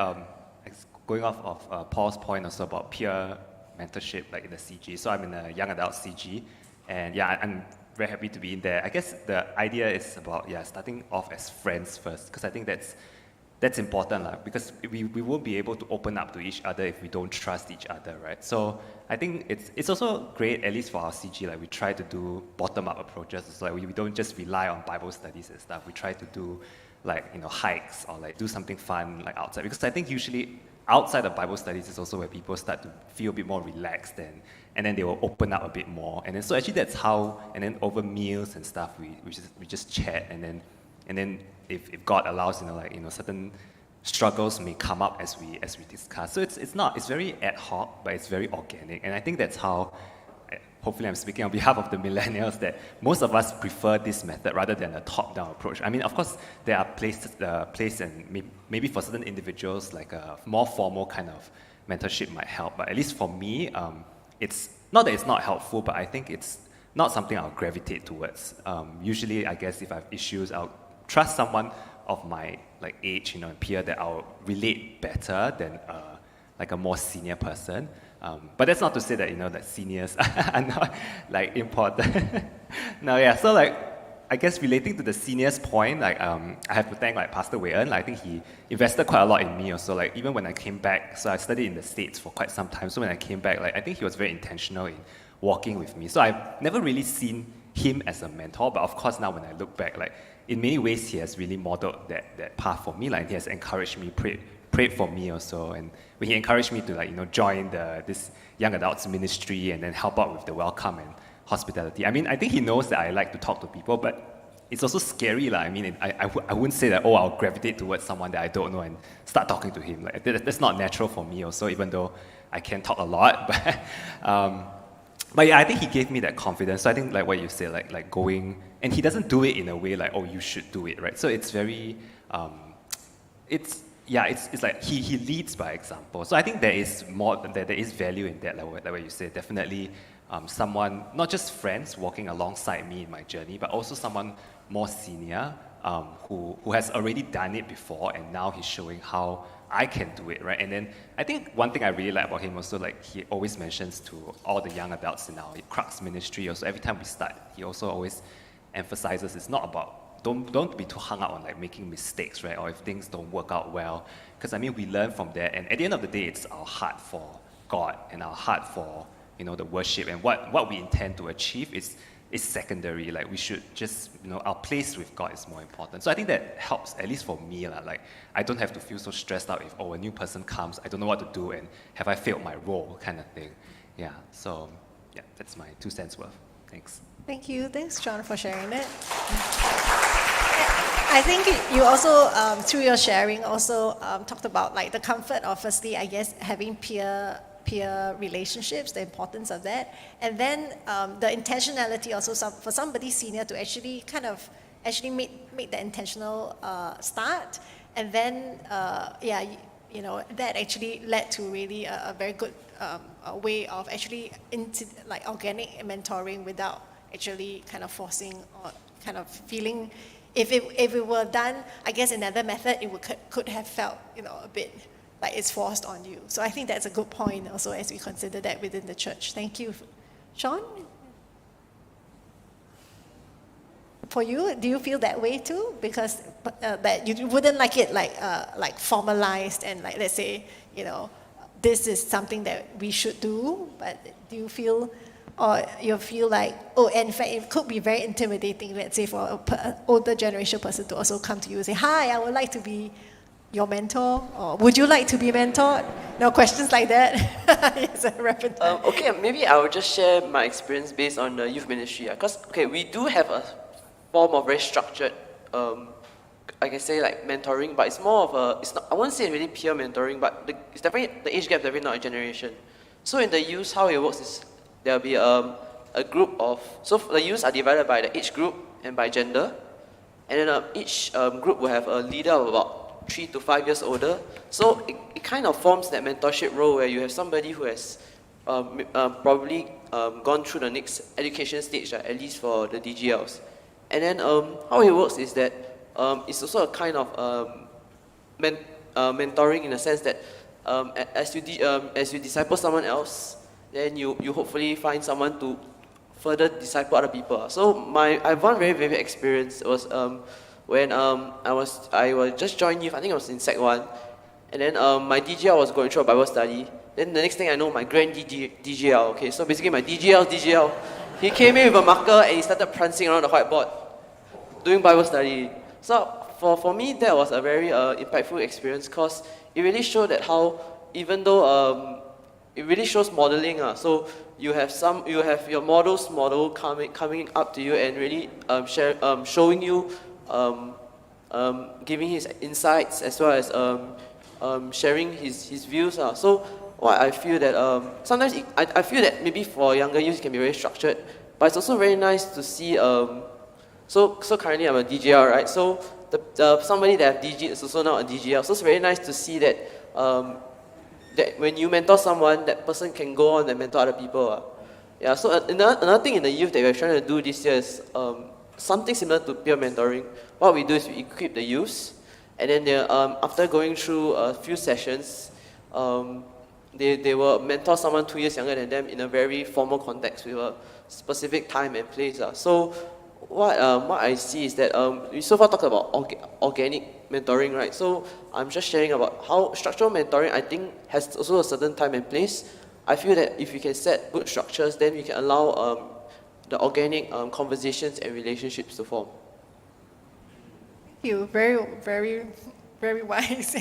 going off of Paul's point also about peer mentorship, like in the CG. So I'm in a young adult CG, and I'm very happy to be in there. I guess the idea is about starting off as friends first, because I think that's important, because we won't be able to open up to each other if we don't trust each other, right? So I think it's also great, at least for our CG, we try to do bottom-up approaches. So we don't just rely on Bible studies and stuff. We try to do hikes or do something fun outside, because I think usually outside of Bible studies is also where people start to feel a bit more relaxed and then they will open up a bit more. And then so actually that's how, and then over meals and stuff, we just chat, and then if God allows, certain struggles may come up as we discuss. So it's very ad hoc, but it's very organic. And I think that's how, hopefully I'm speaking on behalf of the millennials, that most of us prefer this method rather than a top-down approach. I mean, of course, there are places and maybe for certain individuals, a more formal kind of mentorship might help. But at least for me, it's not that it's not helpful, but I think it's not something I'll gravitate towards. Usually, I guess if I have issues, I'll trust someone of my age, and peer, that I'll relate better than a more senior person. But that's not to say that that seniors are not important. No, so I guess relating to the seniors point, I have to thank Pastor Wei-Hao. I think he invested quite a lot in me also. Even when I came back, so I studied in the States for quite some time. So when I came back, I think he was very intentional in walking with me. So I've never really seen him as a mentor, but of course now when I look back, in many ways he has really modeled that path for me. He has encouraged me, prayed for me also, and when he encouraged me to join this young adults ministry and then help out with the welcome and hospitality. I mean, I think he knows that I like to talk to people, but it's also scary. I mean, I wouldn't say that, I'll gravitate towards someone that I don't know and start talking to him. That's not natural for me also, even though I can talk a lot. But I think he gave me that confidence. So I think what you said, going, and he doesn't do it in a way you should do it, right? So it's very, it's he leads by example. So I think there is there is value in that, like what you said. Definitely someone, not just friends walking alongside me in my journey, but also someone more senior who has already done it before, and now he's showing how I can do it, right? And then I think one thing I really like about him also, he always mentions to all the young adults in our Crux ministry also, every time we start, he also always emphasizes it's not about, don't be too hung up on like making mistakes, right? Or if things don't work out well. Because I mean, we learn from that, and at the end of the day, it's our heart for God and our heart for, you know, the worship, and what we intend to achieve is secondary. Like, we should just, you know, our place with God is more important. So I think that helps, at least for me, like, I don't have to feel so stressed out if, a new person comes, I don't know what to do, and have I failed my role, kind of thing. Yeah, so, yeah, that's my 2 cents worth. Thanks. Thank you. Thanks, John, for sharing that. I think you also, through your sharing, also talked about like the comfort of, firstly, I guess, having peer relationships, the importance of that, and then the intentionality also for somebody senior to actually make the intentional start, and then that actually led to really a very good a way of actually like organic mentoring without actually kind of forcing or kind of feeling. If it were done, I guess another method, it could have felt, you know, a bit like it's forced on you. So I think that's a good point also as we consider that within the church. Thank you. Sean? For you, do you feel that way too? Because that you wouldn't like it like formalized and like, let's say, you know, this is something that we should do, but do you feel, or you feel like, and in fact, it could be very intimidating, let's say, for an older generation person to also come to you and say, hi, I would like to be your mentor, or would you like to be mentored? No, questions like that. Yes, Reverend. Okay, maybe I will just share my experience based on the youth ministry. Because, we do have a form of very structured, I can say like mentoring, but it's more of I won't say really peer mentoring, but it's definitely, the age gap definitely not a generation. So in the youth, how it works is there'll be a group of, so the youths are divided by the age group and by gender, and then each group will have a leader of about 3 to 5 years older. So it kind of forms that mentorship role where you have somebody who has probably gone through the next education stage, at least for the DGLs. And then how it works is that it's also a kind of mentoring in the sense that as you disciple someone else, then you hopefully find someone to further disciple other people. So I have one very vivid experience. It was when I was just joined youth. I think I was in Sec 1, and then my DGL was going through a Bible study. Then the next thing I know, my grand DGL. Okay, so basically my DGL, he came in with a marker and he started prancing around the whiteboard, doing Bible study. So for me, that was a very impactful experience, because it really showed that how, even though it really shows modeling. So you have your model coming up to you and really showing you, giving his insights as well as sharing his views. So what I feel that sometimes I feel that maybe for younger youth it can be very structured, but it's also very nice to see. So currently I'm a DGL, right? So somebody that have DG is also now a DGL. So it's very nice to see that that when you mentor someone, that person can go on and mentor other people. Yeah. So another thing in the youth that we're trying to do this year is something similar to peer mentoring. What we do is we equip the youths, and then after going through a few sessions, they will mentor someone 2 years younger than them in a very formal context with a specific time and place. So what I see is that we so far talked about organic mentoring, right? So I'm just sharing about how structural mentoring, I think, has also a certain time and place. I feel that if we can set good structures, then we can allow the organic conversations and relationships to form. Thank you. Very, very, very wise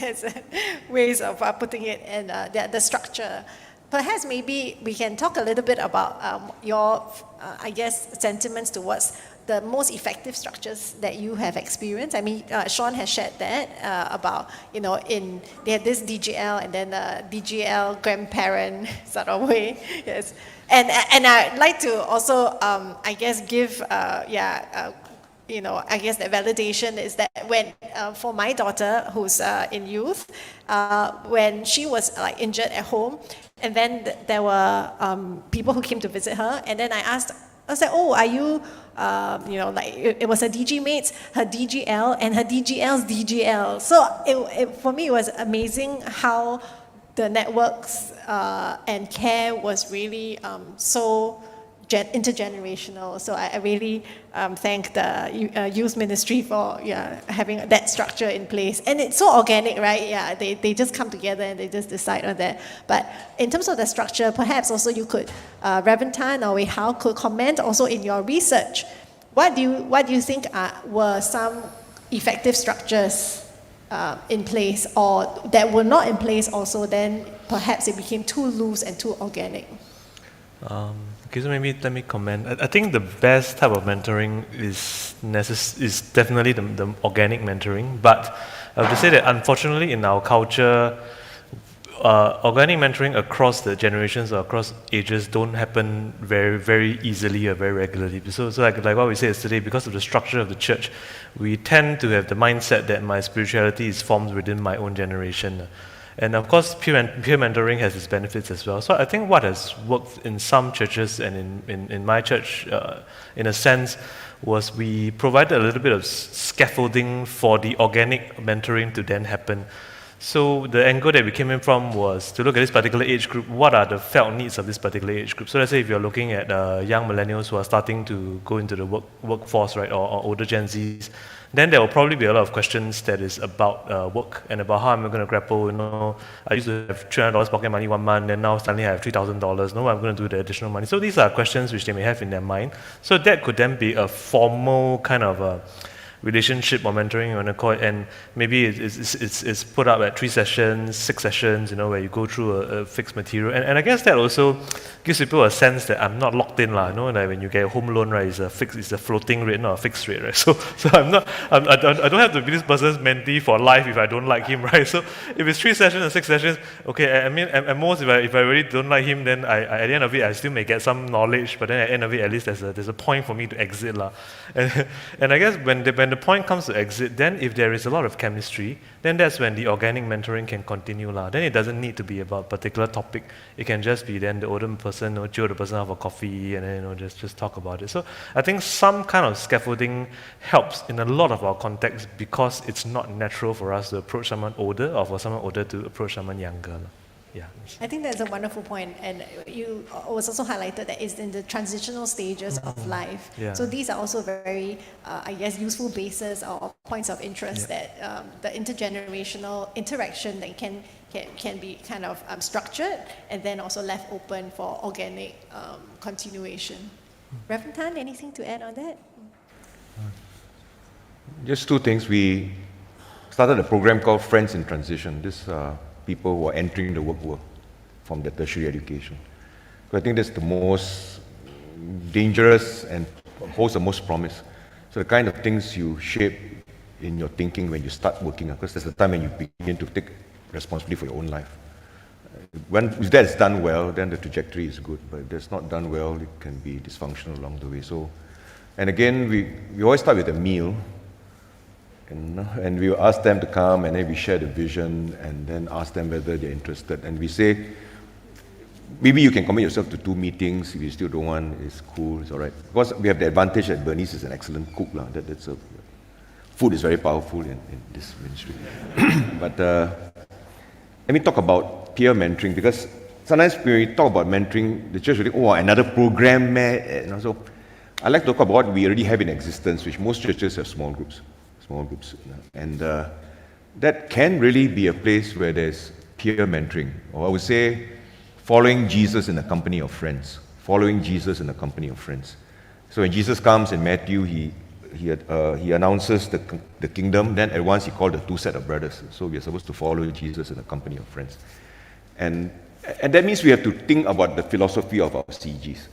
ways of putting it, and the structure. Perhaps maybe we can talk a little bit about your, I guess, sentiments towards the most effective structures that you have experienced. I mean, Sean has shared that about, you know, they had this DGL and then DGL grandparent sort of way. Yes, and I'd like to also, I guess, give, you know, I guess the validation is that when, for my daughter who's in youth, when she was like injured at home, and then there were people who came to visit her, and then I was like, oh, are you, you know, like it was her DG mates, her DGL, and her DGL's DGL. So for me, it was amazing how the networks and care was really so intergenerational. So I really thank the youth ministry for having that structure in place. And it's so organic, right? Yeah, they just come together and they just decide on that. But in terms of the structure, perhaps also you could, Rev Tan or Wei-Hao could comment also in your research. What do you think were some effective structures in place, or that were not in place also, then perhaps it became too loose and too organic? Okay, so maybe let me comment. I think the best type of mentoring is definitely the organic mentoring, but I have to say that unfortunately in our culture, organic mentoring across the generations or across ages don't happen very, very easily or very regularly. So like what we said yesterday, because of the structure of the church, we tend to have the mindset that my spirituality is formed within my own generation. And of course, peer mentoring has its benefits as well. So I think what has worked in some churches and in my church, in a sense, was we provided a little bit of scaffolding for the organic mentoring to then happen. So the angle that we came in from was to look at this particular age group, what are the felt needs of this particular age group. So let's say if you're looking at young millennials who are starting to go into the workforce, right, or older Gen Zs, then there will probably be a lot of questions that is about work and about how I'm going to grapple. I used to have $300 pocket money 1 month, and now suddenly I have $3,000. What I'm going to do with the additional money. So these are questions which they may have in their mind. So that could then be a formal kind of relationship or mentoring, you want to call it, and maybe it's put up at 3 sessions, 6 sessions, where you go through a fixed material, and I guess that also gives people a sense that I'm not locked in, like when you get a home loan, right, it's a floating rate, not a fixed rate, right? So I don't have to be this person's mentee for life if I don't like him, right? So if it's 3 sessions and 6 sessions, okay, I mean at most if I really don't like him, then at the end of it I still may get some knowledge, but then at the end of it at least there's a point for me to exit, and I guess when the point comes to exit, then if there is a lot of chemistry, then that's when the organic mentoring can continue. Then it doesn't need to be about a particular topic. It can just be then the older person, chill the person have a coffee, and then just talk about it. So I think some kind of scaffolding helps in a lot of our contexts because it's not natural for us to approach someone older or for someone older to approach someone younger. Yeah. I think that's a wonderful point, and you was also highlighted that it's in the transitional stages of life. Yeah. So these are also very, useful bases or points of interest that the intergenerational interaction that can be kind of structured and then also left open for organic continuation. Reverend Tan, anything to add on that? Just 2 things. We started a program called Friends in Transition. This people who are entering the world from the tertiary education. So I think that's the most dangerous and holds the most promise. So the kind of things you shape in your thinking when you start working, because that's the time when you begin to take responsibility for your own life. If that's done well, then the trajectory is good. But if that's not done well, it can be dysfunctional along the way. So, and again, we always start with a meal. And we ask them to come, and then we share the vision, and then ask them whether they're interested. And we say, maybe you can commit yourself to 2 meetings. If you still don't want, it's cool, it's all right. Because we have the advantage that Bernice is an excellent cook. Food is very powerful in this ministry. But let me talk about peer mentoring, because sometimes when we talk about mentoring, the church will think, another program, man. So I like to talk about what we already have in existence, which most churches have small groups. And that can really be a place where there's peer mentoring, or I would say following Jesus in the company of friends. Following Jesus in the company of friends. So when Jesus comes in Matthew, he announces the kingdom, then at once he called the 2 set of brothers. So we are supposed to follow Jesus in the company of friends. And that means we have to think about the philosophy of our CGs.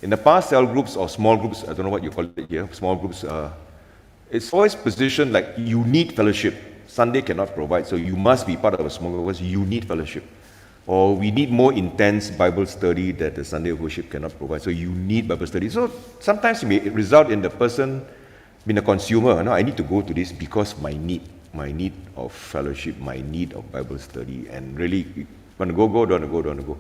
In the past, cell groups or small groups, I don't know what you call it here, small groups, it's always positioned like you need fellowship. Sunday cannot provide, so you must be part of a small group because you need fellowship. Or we need more intense Bible study that the Sunday worship cannot provide, so you need Bible study. So sometimes it may result in the person being a consumer. I need to go to this because my need of fellowship, my need of Bible study, and really want to go, don't want to go.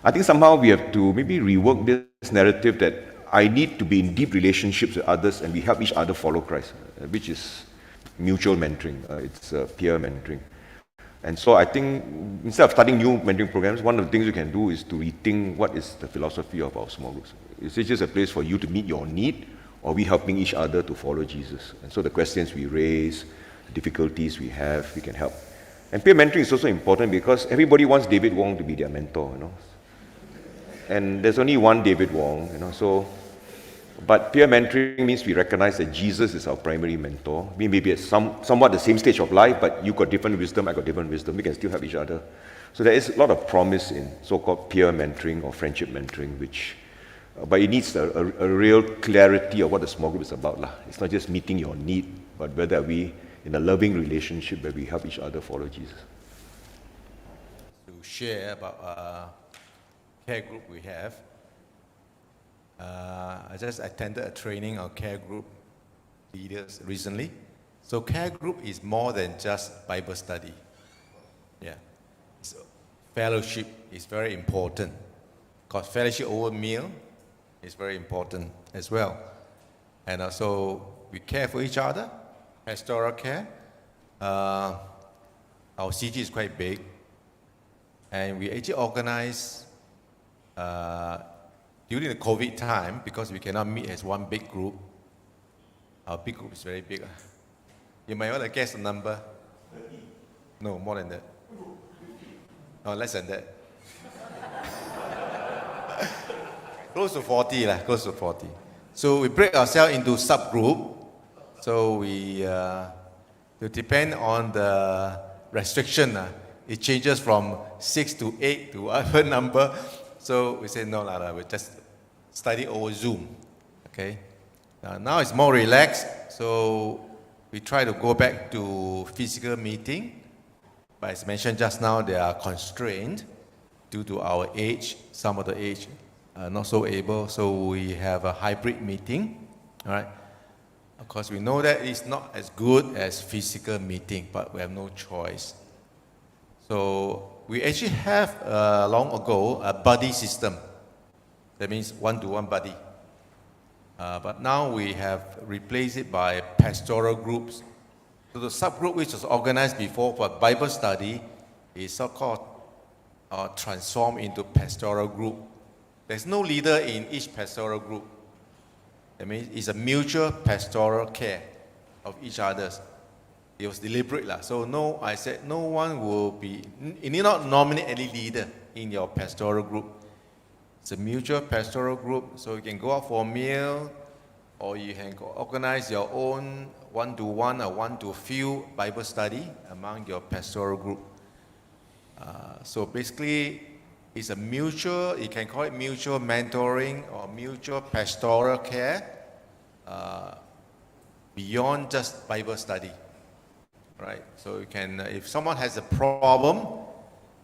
I think somehow we have to maybe rework this narrative that I need to be in deep relationships with others and we help each other follow Christ, which is mutual mentoring. It's peer mentoring. And so I think instead of starting new mentoring programs, one of the things you can do is to rethink what is the philosophy of our small groups. Is it just a place for you to meet your need, or are we helping each other to follow Jesus? And so the questions we raise, the difficulties we have, we can help. And peer mentoring is also important because everybody wants David Wong to be their mentor, you know. And there's only one David Wong, you know, so. But peer mentoring means we recognize that Jesus is our primary mentor. We may be at somewhat the same stage of life, but you got different wisdom, I got different wisdom. We can still help each other. So there is a lot of promise in so-called peer mentoring or friendship mentoring, but it needs a real clarity of what the small group is about. It's not just meeting your need, but whether we in a loving relationship where we help each other follow Jesus. To share about care group we have. I just attended a training on care group leaders recently. So care group is more than just Bible study. Yeah. So fellowship is very important. Because fellowship over meal is very important as well. And also we care for each other, pastoral care. Our CG is quite big. And we actually organize during the COVID time, because we cannot meet as one big group. Our big group is very big. You might want to guess the number. 30. No, more than that. No, less than that. Close to 40, close to 40. So we break ourselves into subgroup. So we depend on the restriction. It changes from 6 to 8 to whatever number. So we say, no, we just study over Zoom, okay? Now it's more relaxed, so we try to go back to physical meeting. But as mentioned just now, they are constrained due to our age. Some of the age are not so able, so we have a hybrid meeting, all right? Of course, we know that it's not as good as physical meeting, but we have no choice. So we actually have, long ago, a buddy system. That means one-to-one buddy. But now we have replaced it by pastoral groups. So the subgroup which was organized before for Bible study is so-called transformed into pastoral group. There's no leader in each pastoral group. That means it's a mutual pastoral care of each other's. It was deliberate. So I said no one will be, you need not nominate any leader in your pastoral group. It's a mutual pastoral group, so you can go out for a meal, or you can organize your own one-to-one or one-to-few Bible study among your pastoral group. So basically, it's a mutual, you can call it mutual mentoring or mutual pastoral care beyond just Bible study. Right, so you can, if someone has a problem,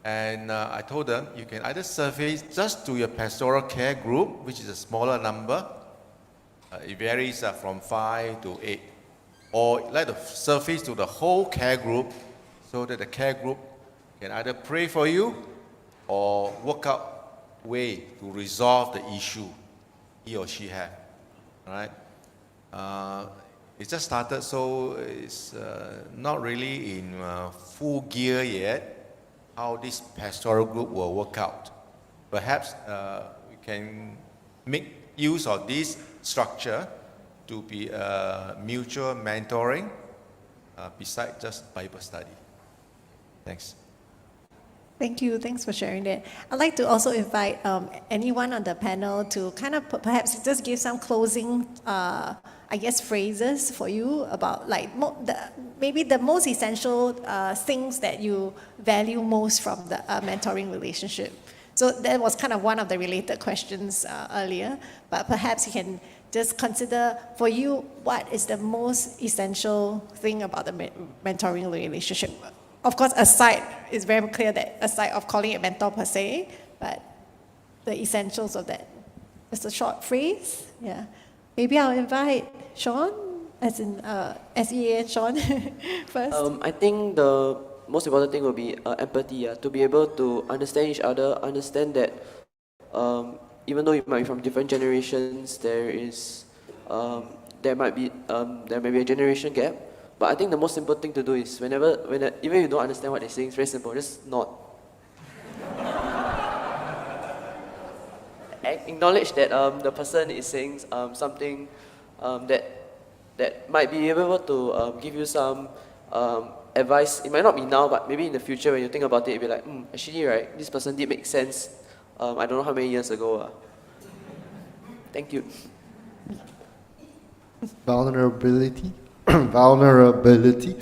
and I told them, you can either surface just to your pastoral care group, which is a smaller number. It varies from 5 to 8. Or let the surface to the whole care group, so that the care group can either pray for you or work out way to resolve the issue he or she has. All right. It just started, so it's not really in full gear yet, how this pastoral group will work out. Perhaps we can make use of this structure to be mutual mentoring besides just Bible study. Thanks. Thank you. Thanks for sharing that. I'd like to also invite anyone on the panel to kind of perhaps just give some closing, phrases for you about maybe the most essential things that you value most from the mentoring relationship. So that was kind of one of the related questions earlier, but perhaps you can just consider for you what is the most essential thing about the mentoring relationship. Of course, it's very clear that aside of calling it mentor per se, but the essentials of that. Just a short phrase, yeah. Maybe I'll invite Sean, as in SEA Sean, first. I think the most important thing will be empathy, to be able to understand each other, understand that even though you might be from different generations, there may be a generation gap, But I think the most simple thing to do is even if you don't understand what they're saying, it's very simple, just nod. Acknowledge that the person is saying something that might be able to give you some advice. It might not be now, but maybe in the future when you think about it, you'll be like, actually, right, this person did make sense. I don't know how many years ago. Thank you. Vulnerability, vulnerability,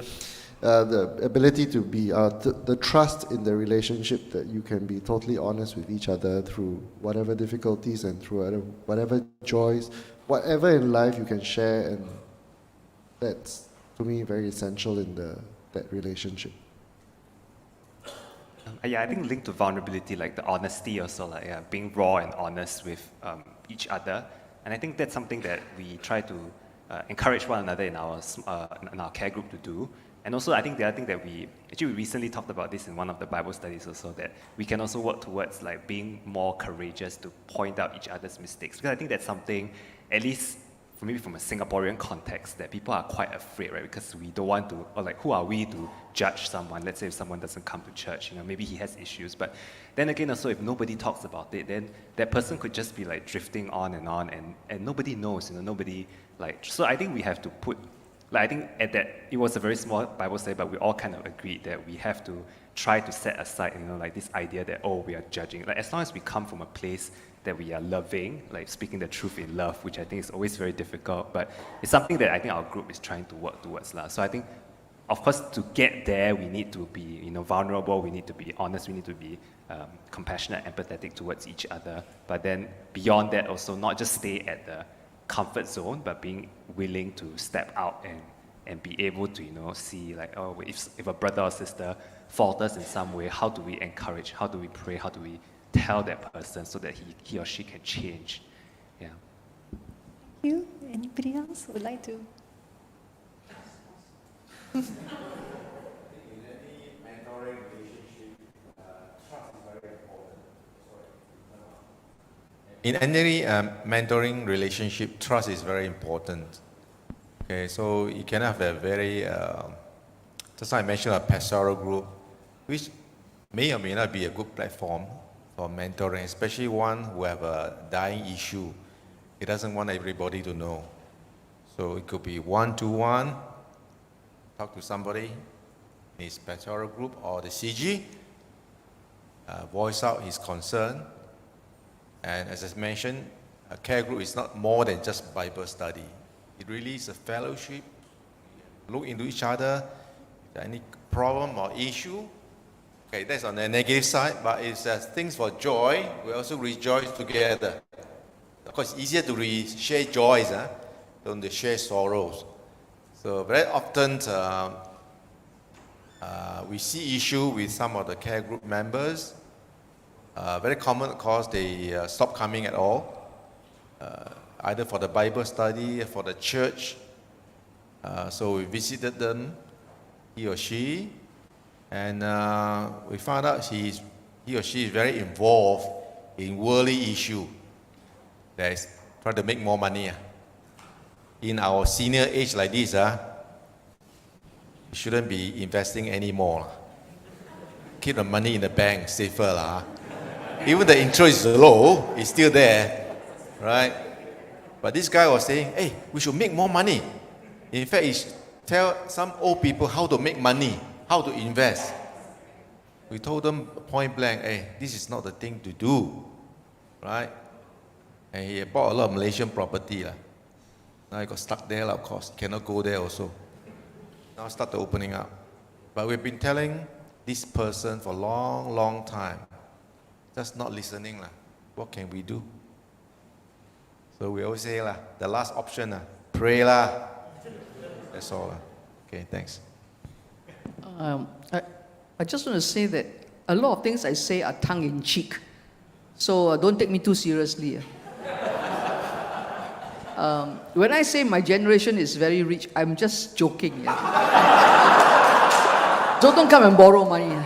the ability to be, the trust in the relationship, that you can be totally honest with each other through whatever difficulties and through whatever joys, whatever in life you can share, and that's, to me, very essential in that relationship. Yeah, I think linked to vulnerability, like the honesty also, like being raw and honest with each other. And I think that's something that we try to encourage one another in our care group to do. And also, I think the other thing that we recently talked about this in one of the Bible studies also, that we can also work towards like being more courageous to point out each other's mistakes. Because I think that's something, at least maybe from a Singaporean context, that people are quite afraid, right? Because we don't want to, or like, who are we to judge someone? Let's say if someone doesn't come to church, maybe he has issues. But then again, also, if nobody talks about it, then that person could just be like drifting on, and nobody knows, nobody like. So I think we have to put, like, I think at that, it was a very small Bible study, but we all kind of agreed that we have to try to set aside, like this idea that, we are judging. Like, as long as we come from a place that we are loving, like speaking the truth in love, which I think is always very difficult, but it's something that I think our group is trying to work towards. So I think, of course, to get there, we need to be vulnerable, we need to be honest, we need to be compassionate, empathetic towards each other. But then beyond that also, not just stay at the comfort zone, but being willing to step out and be able to see like, if a brother or sister falters in some way, how do we encourage, how do we pray, how do we tell that person so that he or she can change. Yeah. Thank you. Anybody else would like to? In any mentoring relationship, trust is very important. Okay, so you can have a very, just like I mentioned, a pastoral group, which may or may not be a good platform for mentoring, especially one who have a dying issue. He doesn't want everybody to know. So it could be one-to-one, talk to somebody in his pastoral group or the CG, voice out his concern. And as I mentioned, a care group is not more than just Bible study. It really is a fellowship. Look into each other. If there any problem or issue, okay, that's on the negative side, but it's things for joy. We also rejoice together. Of course, it's easier to share joys than to share sorrows. So very often we see issue with some of the care group members. Very common, of course, they stop coming at all, either for the Bible study or for the church. So we visited them, he or she, and we found out he or she is very involved in worldly issue. That is trying to make more money. In our senior age like this, we shouldn't be investing anymore. Keep the money in the bank, safer. Even the interest is low, it's still there, right? But this guy was saying, hey, we should make more money. In fact, he tell some old people how to make money, how to invest. We told them point blank, hey, this is not the thing to do, right? And he bought a lot of Malaysian property. Now he got stuck there, of course, cannot go there also. Now start opening up. But we've been telling this person for a long, long time, just not listening. What can we do? So we always say, the last option, pray. That's all. Okay, thanks. I just want to say that a lot of things I say are tongue-in-cheek. So don't take me too seriously. When I say my generation is very rich, I'm just joking. So don't come and borrow money.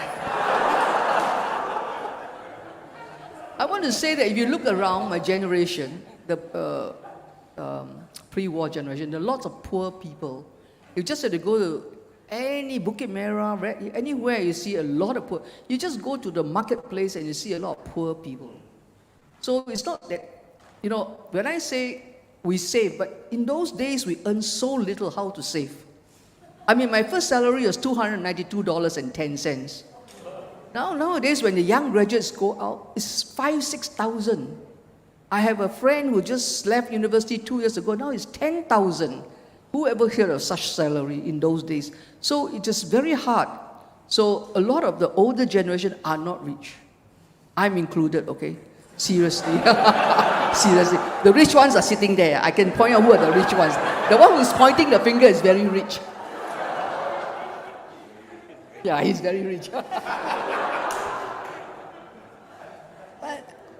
I want to say that if you look around my generation, the pre-war generation, there are lots of poor people You just have to go to any Bukit Merah, anywhere you see a lot of poor. You just go to the marketplace and you see a lot of poor people. So it's not that, when I say we save, but in those days we earned so little how to save. I mean, my first salary was $292.10. Nowadays, when the young graduates go out, it's 6,000. I have a friend who just left university 2 years ago. Now it's 10,000. Who ever heard of such salary in those days? So it is very hard. So a lot of the older generation are not rich. I'm included, okay? Seriously. Seriously. The rich ones are sitting there. I can point out who are the rich ones. The one who's pointing the finger is very rich. Yeah, he's very rich.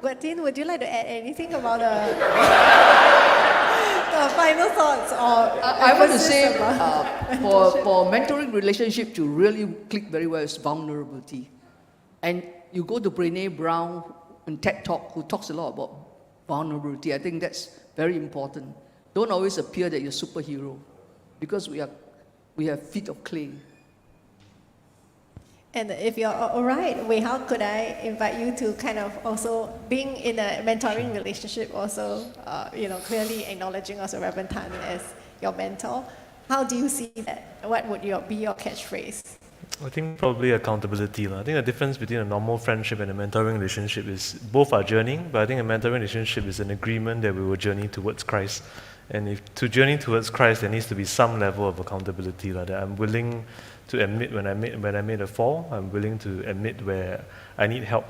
But Tin, would you like to add anything about the final thoughts? I want to say, for mentoring relationship to really click very well is vulnerability. And you go to Brené Brown in TED Talk, who talks a lot about vulnerability. I think that's very important. Don't always appear that you're a superhero, because we have feet of clay. And if you're all right, Wei-Hao, could I invite you to kind of also being in a mentoring relationship, also, clearly acknowledging also Reverend Tan as your mentor. How do you see that? What would be your catchphrase? I think probably accountability. I think the difference between a normal friendship and a mentoring relationship is both are journeying, but I think a mentoring relationship is an agreement that we will journey towards Christ. And if to journey towards Christ, there needs to be some level of accountability, that I'm willing to admit when I made a fall. I'm willing to admit where I need help.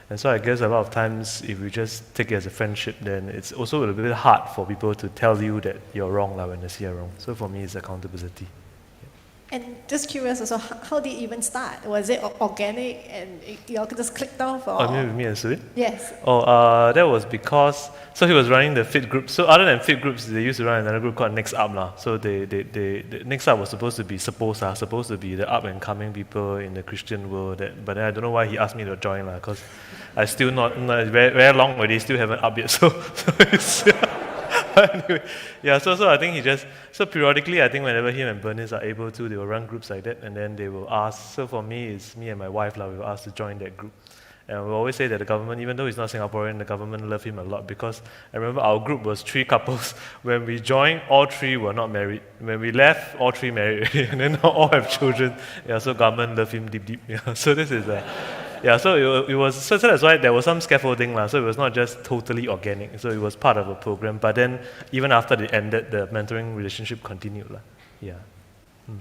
And so I guess a lot of times, if we just take it as a friendship, then it's also a little bit hard for people to tell you that you're wrong when they see you're wrong. So for me, it's accountability. And just curious also, how did it even start? Was it organic and you all just clicked off? Or? Oh, you mean with me and Soo-Inn? Yes. That was because, so he was running the fit group. So other than fit groups, they used to run another group called Next Up. So the Next Up was supposed to be the up and coming people in the Christian world. But then I don't know why he asked me to join, because I still not very, very long already, still haven't up yet. So it's, anyway, so I think so periodically, I think whenever him and Bernice are able to, they will run groups like that, and then they will ask. So for me, it's me and my wife, we will ask to join that group. And we always say that the government, even though he's not Singaporean, the government love him a lot, because I remember our group was 3 couples. When we joined, all 3 were not married. When we left, all 3 married already, and then now all have children. So government love him deep. So this is so it was, so that's why there was some scaffolding, so it was not just totally organic. So it was part of a program. But then even after it ended, the mentoring relationship continued.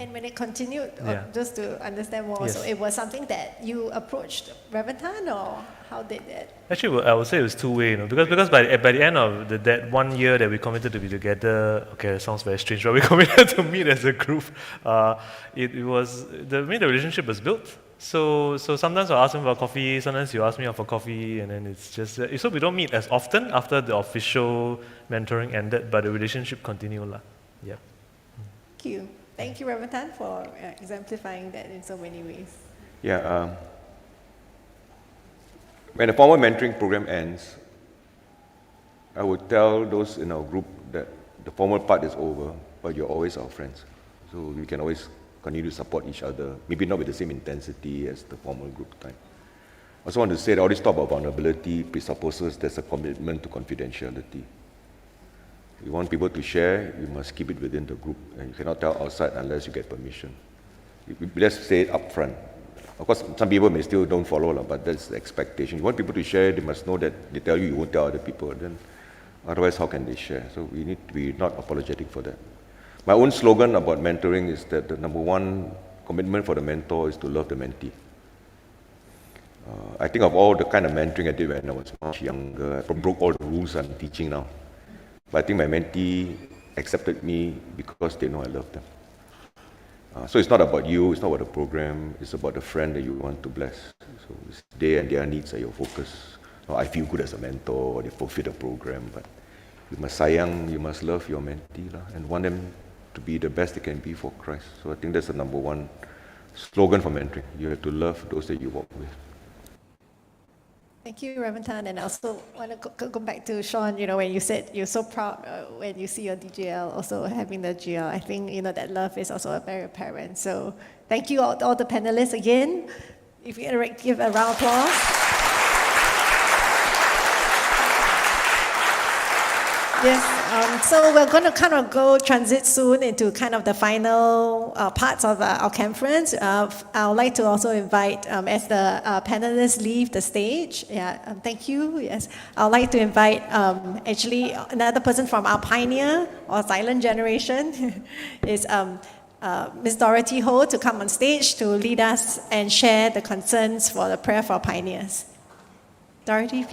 And when it continued, just to understand more, so it was something that you approached Reverend Tan, or how did that? Actually, I would say it was two-way, because by the end of that 1 year that we committed to be together, okay, it sounds very strange, but we committed to meet as a group. The relationship was built. So sometimes I'll ask him for coffee, sometimes you ask me out for coffee, and then it's just, so we don't meet as often after the official mentoring ended, but the relationship continued. Thank you. Thank you, Reverend Tan, for exemplifying that in so many ways. When the formal mentoring program ends, I would tell those in our group that the formal part is over, but you're always our friends. So we can always continue to support each other, maybe not with the same intensity as the formal group time. I also want to say that all this talk about vulnerability presupposes there's a commitment to confidentiality. You want people to share, you must keep it within the group, and you cannot tell outside unless you get permission. Let's say it up front. Of course, some people may still don't follow, but that's the expectation. You want people to share, they must know that they tell you, you won't tell other people. Then, otherwise, how can they share? So we need to be not apologetic for that. My own slogan about mentoring is that the number one commitment for the mentor is to love the mentee. I think of all the kind of mentoring I did when I was much younger. I broke all the rules I'm teaching now. But I think my mentee accepted me because they know I love them. So it's not about you, it's not about the program, it's about the friend that you want to bless. So it's they and their needs are your focus. I feel good as a mentor, or they fulfill the program, but you must sayang, you must love your mentee and want them to be the best they can be for Christ. So I think that's the number one slogan for mentoring. You have to love those that you walk with. Thank you, Rev Tan. And I also want to go back to Sean, when you said you're so proud when you see your DGL also having the GL. I think, that love is also very apparent. So thank you all the panelists again. If you give a round of applause. Yes, so we're going to kind of go transit soon into kind of the final parts of our conference. I would like to also invite, as the panelists leave the stage, thank you, yes, I would like to invite actually another person from our pioneer or silent generation is Ms. Dorothy Ho to come on stage to lead us and share the concerns for the prayer for pioneers. Dorothy, please.